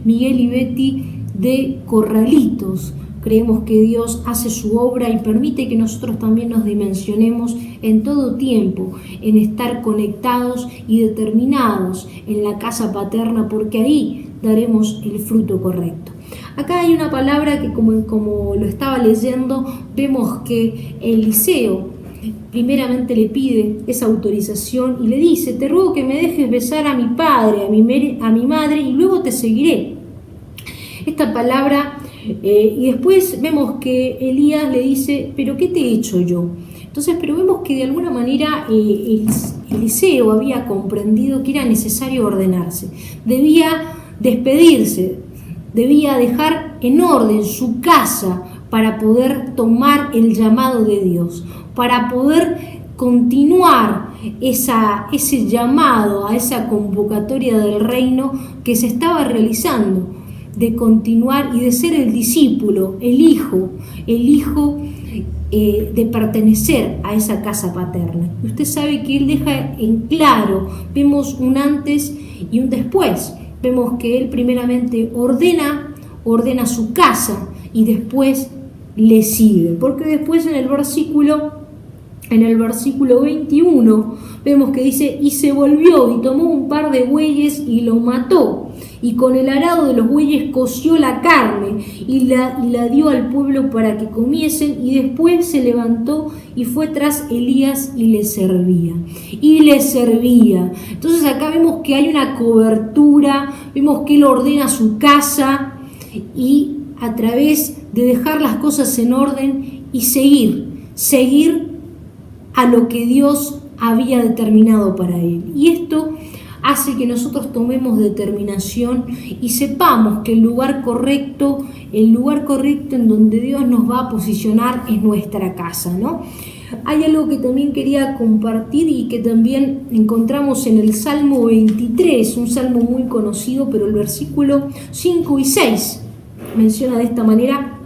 Miguel y Betty de Corralitos. Creemos que Dios hace su obra y permite que nosotros también nos dimensionemos en todo tiempo, en estar conectados y determinados en la casa paterna, porque ahí daremos el fruto correcto. Acá hay una palabra que como lo estaba leyendo, vemos que Eliseo primeramente le pide esa autorización y le dice: te ruego que me dejes besar a mi padre, a mi madre, y luego te seguiré. Esta palabra, y después vemos que Elías le dice: pero ¿qué te he hecho yo? Entonces, pero vemos que de alguna manera Eliseo había comprendido que era necesario ordenarse, debía despedirse, debía dejar en orden su casa para poder tomar el llamado de Dios, para poder continuar ese llamado a esa convocatoria del reino que se estaba realizando, de continuar y de ser el discípulo, el hijo de pertenecer a esa casa paterna. Usted sabe que él deja en claro, vemos un antes y un después. Vemos que él primeramente ordena su casa y después le sigue, porque después en el versículo 21 vemos que dice: y se volvió y tomó un par de bueyes y lo mató, y con el arado de los bueyes coció la carne y la dio al pueblo para que comiesen, y después se levantó y fue tras Elías y le servía. Entonces acá vemos que hay una cobertura, vemos que él ordena su casa, y a través de dejar las cosas en orden y seguir a lo que Dios había determinado para él. Y esto hace que nosotros tomemos determinación y sepamos que el lugar correcto en donde Dios nos va a posicionar es nuestra casa, ¿no? Hay algo que también quería compartir y que también encontramos en el Salmo 23, un salmo muy conocido, pero el versículo 5 y 6 menciona de esta manera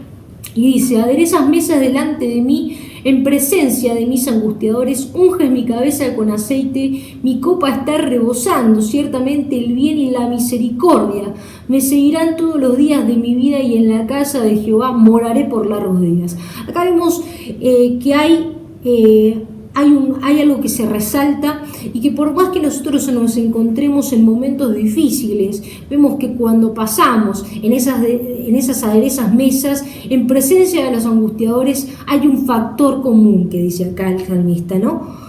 y dice: aderezas mesas delante de mí en presencia de mis angustiadores, unges mi cabeza con aceite, mi copa está rebosando, ciertamente el bien y la misericordia me seguirán todos los días de mi vida, y en la casa de Jehová moraré por largos días. Acá vemos que hay hay algo que se resalta y que por más que nosotros nos encontremos en momentos difíciles, vemos que cuando pasamos en esas aderezas mesas, en presencia de los angustiadores, hay un factor común que dice acá el salmista, ¿no?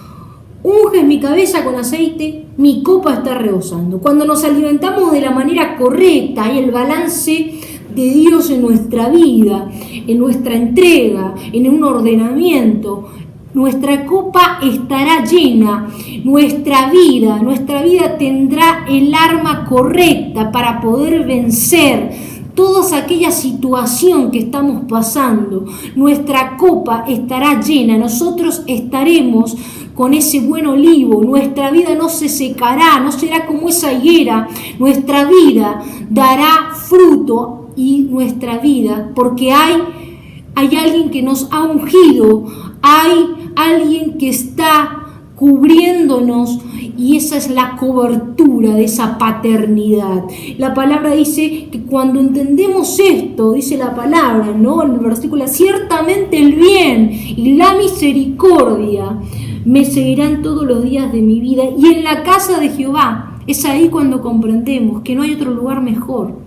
Unges mi cabeza con aceite, mi copa está rebosando. Cuando nos alimentamos de la manera correcta, hay el balance de Dios en nuestra vida, en nuestra entrega, en un ordenamiento, nuestra copa estará llena, nuestra vida tendrá el arma correcta para poder vencer toda aquella situación que estamos pasando. Nuestra copa estará llena, nosotros estaremos con ese buen olivo, nuestra vida no se secará, no será como esa higuera, nuestra vida dará fruto y nuestra vida, porque hay alguien que nos ha ungido, hay alguien que está cubriéndonos y esa es la cobertura de esa paternidad. La palabra dice que cuando entendemos esto, dice la palabra, ¿no? En el versículo, ciertamente el bien y la misericordia me seguirán todos los días de mi vida y en la casa de Jehová. Es ahí cuando comprendemos que no hay otro lugar mejor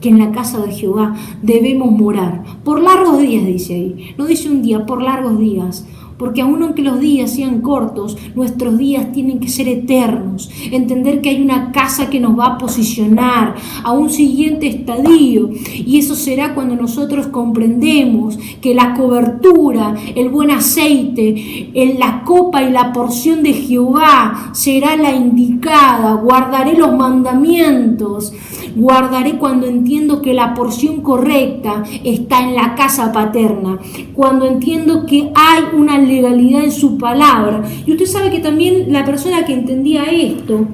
que en la casa de Jehová debemos morar. Por largos días, dice ahí. No dice un día, por largos días. Porque aun aunque los días sean cortos, nuestros días tienen que ser eternos. Entender que hay una casa que nos va a posicionar a un siguiente estadio. Y eso será cuando nosotros comprendemos que la cobertura, el buen aceite, la copa y la porción de Jehová será la indicada. Guardaré los mandamientos. Guardaré cuando entiendo que la porción correcta está en la casa paterna. Cuando entiendo que hay una legalidad en su palabra. Y usted sabe que también la persona que entendía esto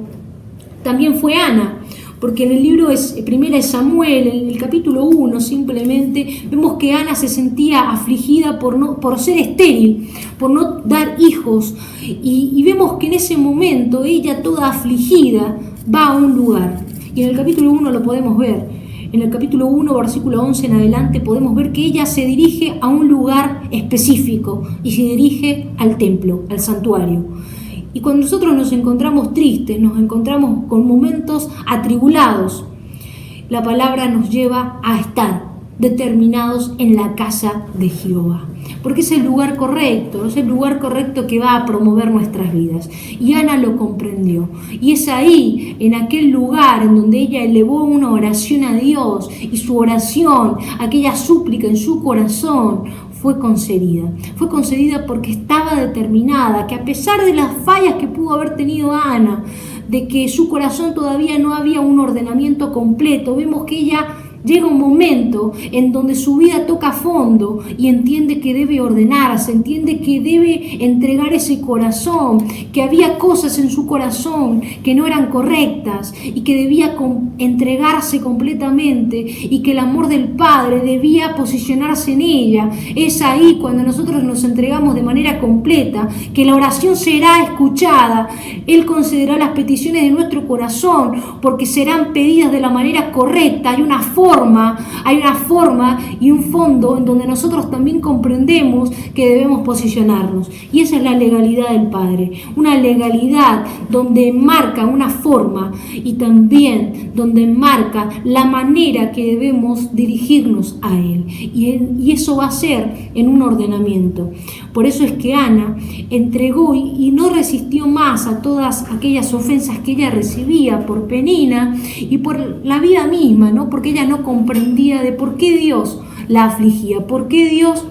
también fue Ana, porque en el libro primera de Samuel, en el capítulo 1, simplemente vemos que Ana se sentía afligida por ser estéril, por no dar hijos, y vemos que en ese momento ella, toda afligida, va a un lugar, y en el capítulo 1 lo podemos ver. En el capítulo 1, versículo 11 en adelante, podemos ver que ella se dirige a un lugar específico y se dirige al templo, al santuario. Y cuando nosotros nos encontramos tristes, nos encontramos con momentos atribulados, la palabra nos lleva a estar determinados en la casa de Jehová. Porque es el lugar correcto que va a promover nuestras vidas. Y Ana lo comprendió. Y es ahí, en aquel lugar en donde ella elevó una oración a Dios y su oración, aquella súplica en su corazón, fue concedida. Fue concedida porque estaba determinada, que a pesar de las fallas que pudo haber tenido Ana, de que su corazón todavía no había un ordenamiento completo, vemos que ella llega un momento en donde su vida toca fondo y entiende que debe ordenarse, entiende que debe entregar ese corazón, que había cosas en su corazón que no eran correctas y que debía entregarse completamente y que el amor del Padre debía posicionarse en ella. Es ahí cuando nosotros nos entregamos de manera completa, que la oración será escuchada. Él concederá las peticiones de nuestro corazón porque serán pedidas de la manera correcta. Hay una forma y un fondo en donde nosotros también comprendemos que debemos posicionarnos. Y esa es la legalidad del Padre. Una legalidad donde marca una forma y también donde marca la manera que debemos dirigirnos a Él. Y eso va a ser en un ordenamiento. Por eso es que Ana entregó y no resistió más a todas aquellas ofensas que ella recibía por Penina y por la vida misma, ¿no? Porque ella no comprendía de por qué Dios la afligía, por qué Dios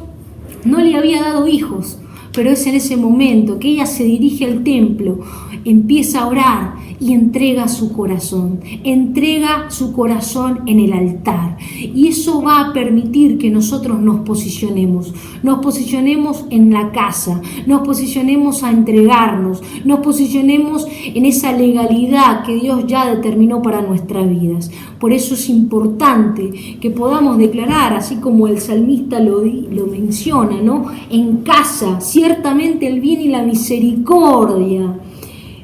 no le había dado hijos. Pero es en ese momento que ella se dirige al templo, empieza a orar y entrega su corazón en el altar. Y eso va a permitir que nosotros nos posicionemos en la casa, nos posicionemos a entregarnos, nos posicionemos en esa legalidad que Dios ya determinó para nuestras vidas. Por eso es importante que podamos declarar, así como el salmista lo menciona, ¿no? En casa, ciertamente el bien y la misericordia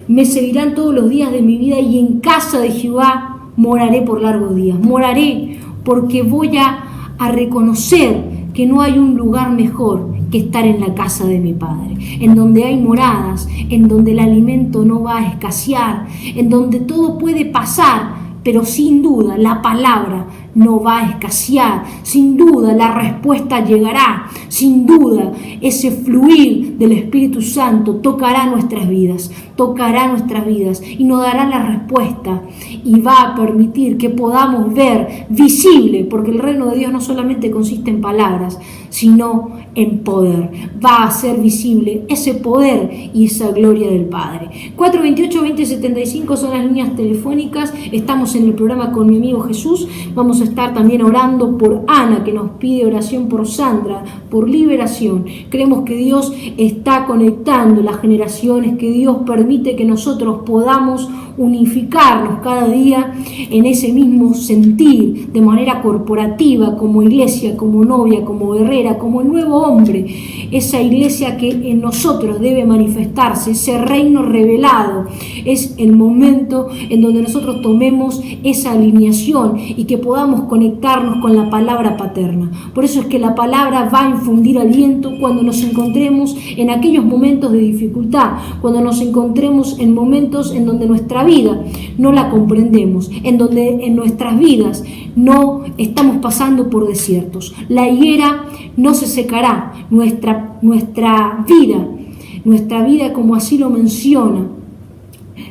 me seguirán todos los días de mi vida y en casa de Jehová moraré por largos días. Moraré porque voy a reconocer que no hay un lugar mejor que estar en la casa de mi Padre, en donde hay moradas, en donde el alimento no va a escasear, en donde todo puede pasar, pero sin duda la palabra no va a escasear, sin duda la respuesta llegará, sin duda ese fluir del Espíritu Santo tocará nuestras vidas y nos dará la respuesta y va a permitir que podamos ver visible, porque el reino de Dios no solamente consiste en palabras, sino en poder. Va a ser visible ese poder y esa gloria del Padre. 428-2075 son las líneas telefónicas. Estamos en el programa con mi amigo Jesús. Vamos a estar también orando por Ana, que nos pide oración por Sandra, por liberación. Creemos que Dios está conectando las generaciones, que Dios permite que nosotros podamos unificarnos cada día en ese mismo sentir, de manera corporativa, como iglesia, como novia, como guerrera, como el nuevo hombre, esa iglesia que en nosotros debe manifestarse, ese reino revelado. Es el momento en donde nosotros tomemos esa alineación y que podamos conectarnos con la palabra paterna. Por eso es que la palabra va a infundir aliento cuando nos encontremos en aquellos momentos de dificultad, cuando nos encontremos en momentos en donde nuestra vida no la comprendemos, en donde en nuestras vidas no estamos pasando por desiertos. La higuera no se secará, nuestra vida, como así lo menciona,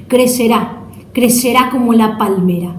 crecerá como la palmera,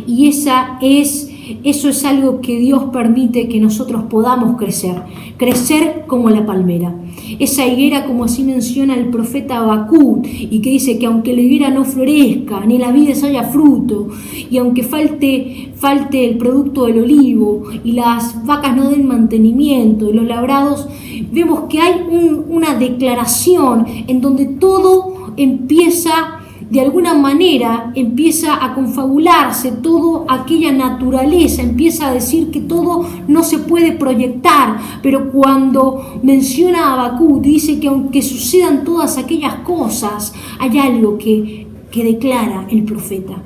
y eso es algo que Dios permite que nosotros podamos crecer como la palmera. Esa higuera, como así menciona el profeta Habacuc, y que dice que aunque la higuera no florezca, ni en las vides haya fruto, y aunque falte el producto del olivo, y las vacas no den mantenimiento, y los labrados, vemos que hay una declaración en donde todo empieza, de alguna manera, empieza a confabularse, toda aquella naturaleza empieza a decir que todo no se puede proyectar, pero cuando menciona a Habacuc, dice que aunque sucedan todas aquellas cosas, hay algo que declara el profeta: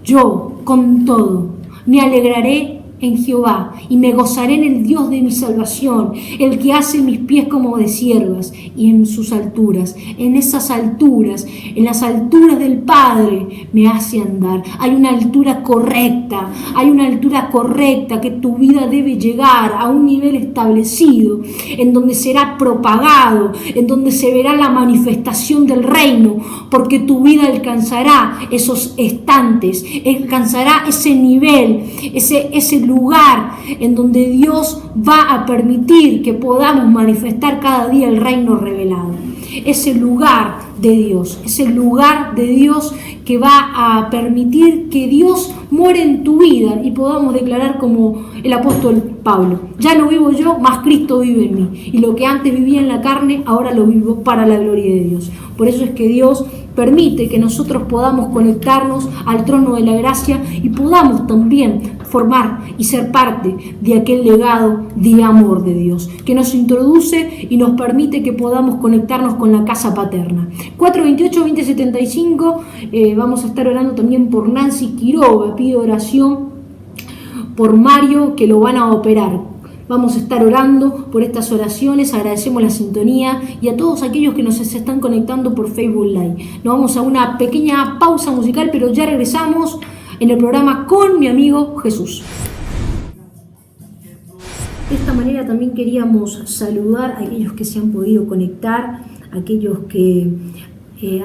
yo con todo me alegraré en Jehová y me gozaré en el Dios de mi salvación, el que hace mis pies como de ciervas y en sus alturas, en esas alturas, en las alturas del Padre me hace andar. Hay una altura correcta que tu vida debe llegar a un nivel establecido, en donde será propagado, en donde se verá la manifestación del reino, porque tu vida alcanzará esos estantes, alcanzará ese nivel, ese lugar en donde Dios va a permitir que podamos manifestar cada día el reino revelado. Ese lugar de Dios que va a permitir que Dios more en tu vida y podamos declarar como el apóstol Pablo: ya no vivo yo, mas Cristo vive en mí, y lo que antes vivía en la carne, ahora lo vivo para la gloria de Dios. Por eso es que Dios permite que nosotros podamos conectarnos al trono de la gracia y podamos también formar y ser parte de aquel legado de amor de Dios que nos introduce y nos permite que podamos conectarnos con la casa paterna. 428-2075, vamos a estar orando también por Nancy Quiroga, pide oración por Mario, que lo van a operar. Vamos a estar orando por estas oraciones, agradecemos la sintonía y a todos aquellos que nos están conectando por Facebook Live. Nos vamos a una pequeña pausa musical, pero ya regresamos en el programa con mi amigo Jesús. De esta manera también queríamos saludar a aquellos que se han podido conectar, aquellos que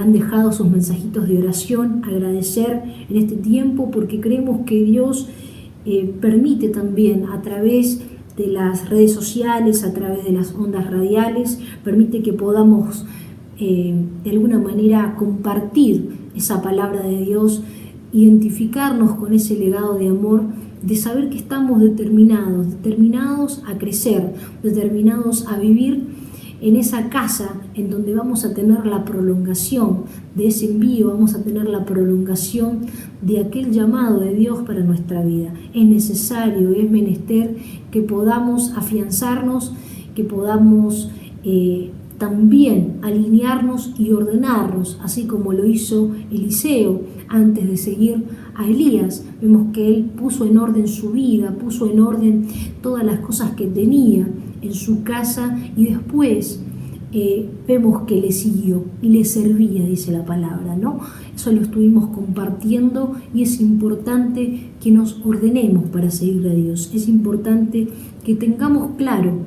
han dejado sus mensajitos de oración, agradecer en este tiempo, porque creemos que Dios permite también a través de las redes sociales, a través de las ondas radiales, permite que podamos de alguna manera compartir esa palabra de Dios, identificarnos con ese legado de amor, de saber que estamos determinados a crecer, determinados a vivir en esa casa en donde vamos a tener la prolongación de ese envío, vamos a tener la prolongación de aquel llamado de Dios para nuestra vida. Es necesario, es menester que podamos afianzarnos, que podamos también alinearnos y ordenarnos, así como lo hizo Eliseo antes de seguir a Elías. Vemos que él puso en orden su vida, puso en orden todas las cosas que tenía en su casa y después vemos que le siguió y le servía, dice la palabra, ¿no? Eso lo estuvimos compartiendo y es importante que nos ordenemos para seguir a Dios. Es importante que tengamos claro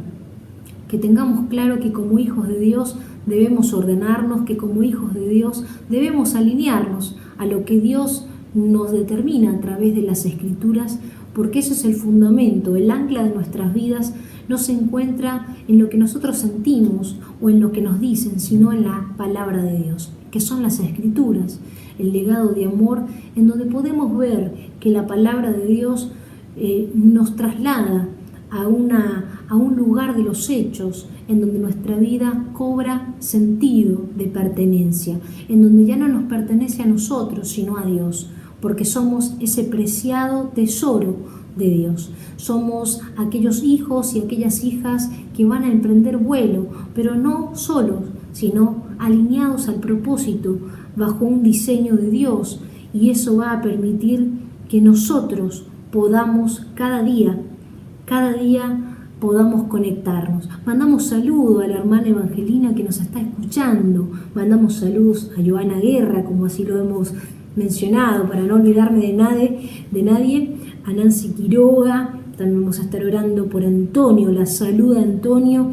que como hijos de Dios debemos ordenarnos, que como hijos de Dios debemos alinearnos a lo que Dios nos determina a través de las Escrituras, porque eso es el fundamento, el ancla de nuestras vidas no se encuentra en lo que nosotros sentimos o en lo que nos dicen, sino en la palabra de Dios, que son las Escrituras, el legado de amor, en donde podemos ver que la palabra de Dios nos traslada a un lugar de los hechos, en donde nuestra vida cobra sentido de pertenencia, en donde ya no nos pertenece a nosotros, sino a Dios, porque somos ese preciado tesoro de Dios. Somos aquellos hijos y aquellas hijas que van a emprender vuelo, pero no solos, sino alineados al propósito, bajo un diseño de Dios, y eso va a permitir que nosotros podamos cada día podamos conectarnos. Mandamos saludos a la hermana Evangelina que nos está escuchando, mandamos saludos a Joana Guerra, como así lo hemos mencionado, para no olvidarme de nadie, a Nancy Quiroga. También vamos a estar orando por Antonio, la salud de Antonio,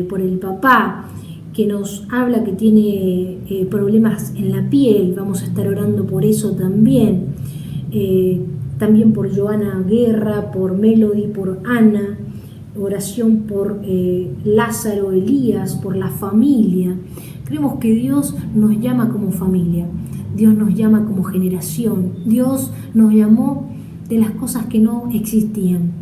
por el papá que nos habla que tiene problemas en la piel, vamos a estar orando por eso también. También por Joana Guerra, por Melody, por Ana, oración por Lázaro, Elías, por la familia. Creemos que Dios nos llama como familia, Dios nos llama como generación, Dios nos llamó de las cosas que no existían.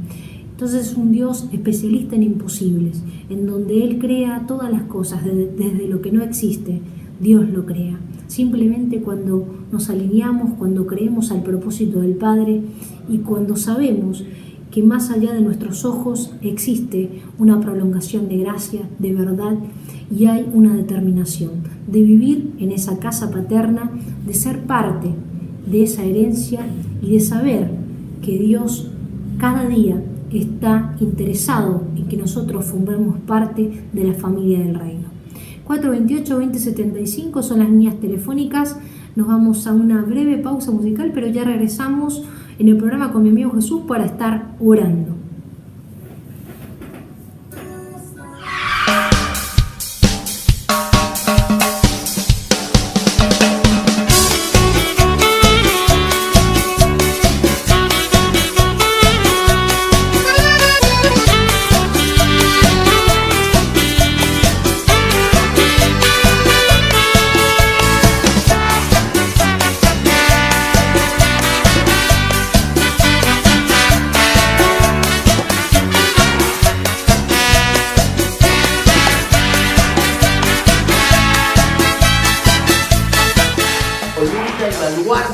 Entonces es un Dios especialista en imposibles, en donde Él crea todas las cosas, desde lo que no existe, Dios lo crea. Simplemente cuando nos alineamos, cuando creemos al propósito del Padre y cuando sabemos que más allá de nuestros ojos existe una prolongación de gracia, de verdad, y hay una determinación de vivir en esa casa paterna, de ser parte de esa herencia y de saber que Dios cada día está interesado en que nosotros formemos parte de la familia del reino. 428-2075 son las líneas telefónicas. Nos vamos a una breve pausa musical, pero ya regresamos en el programa con mi amigo Jesús para estar orando.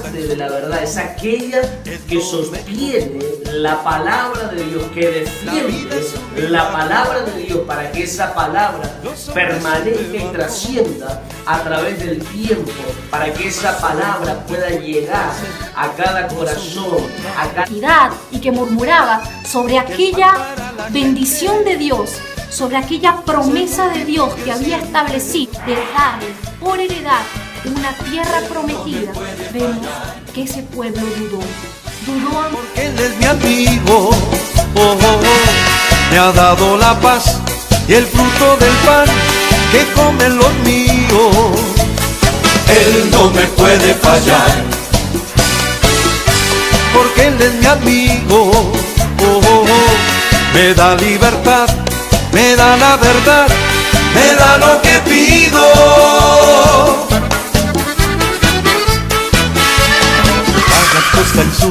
De la verdad, es aquella que sostiene la palabra de Dios, que defiende la palabra de Dios para que esa palabra permanezca y trascienda a través del tiempo, para que esa palabra pueda llegar a cada corazón, a cada... y que murmuraba sobre aquella bendición de Dios, sobre aquella promesa de Dios que había establecido de darle por heredad una tierra prometida. Vemos que ese pueblo dudó. Porque Él es mi amigo, me ha dado la paz y el fruto del pan que comen los míos. Él no me puede fallar, porque Él es mi amigo, me da libertad, me da la verdad, me da lo que pido. Puesta en su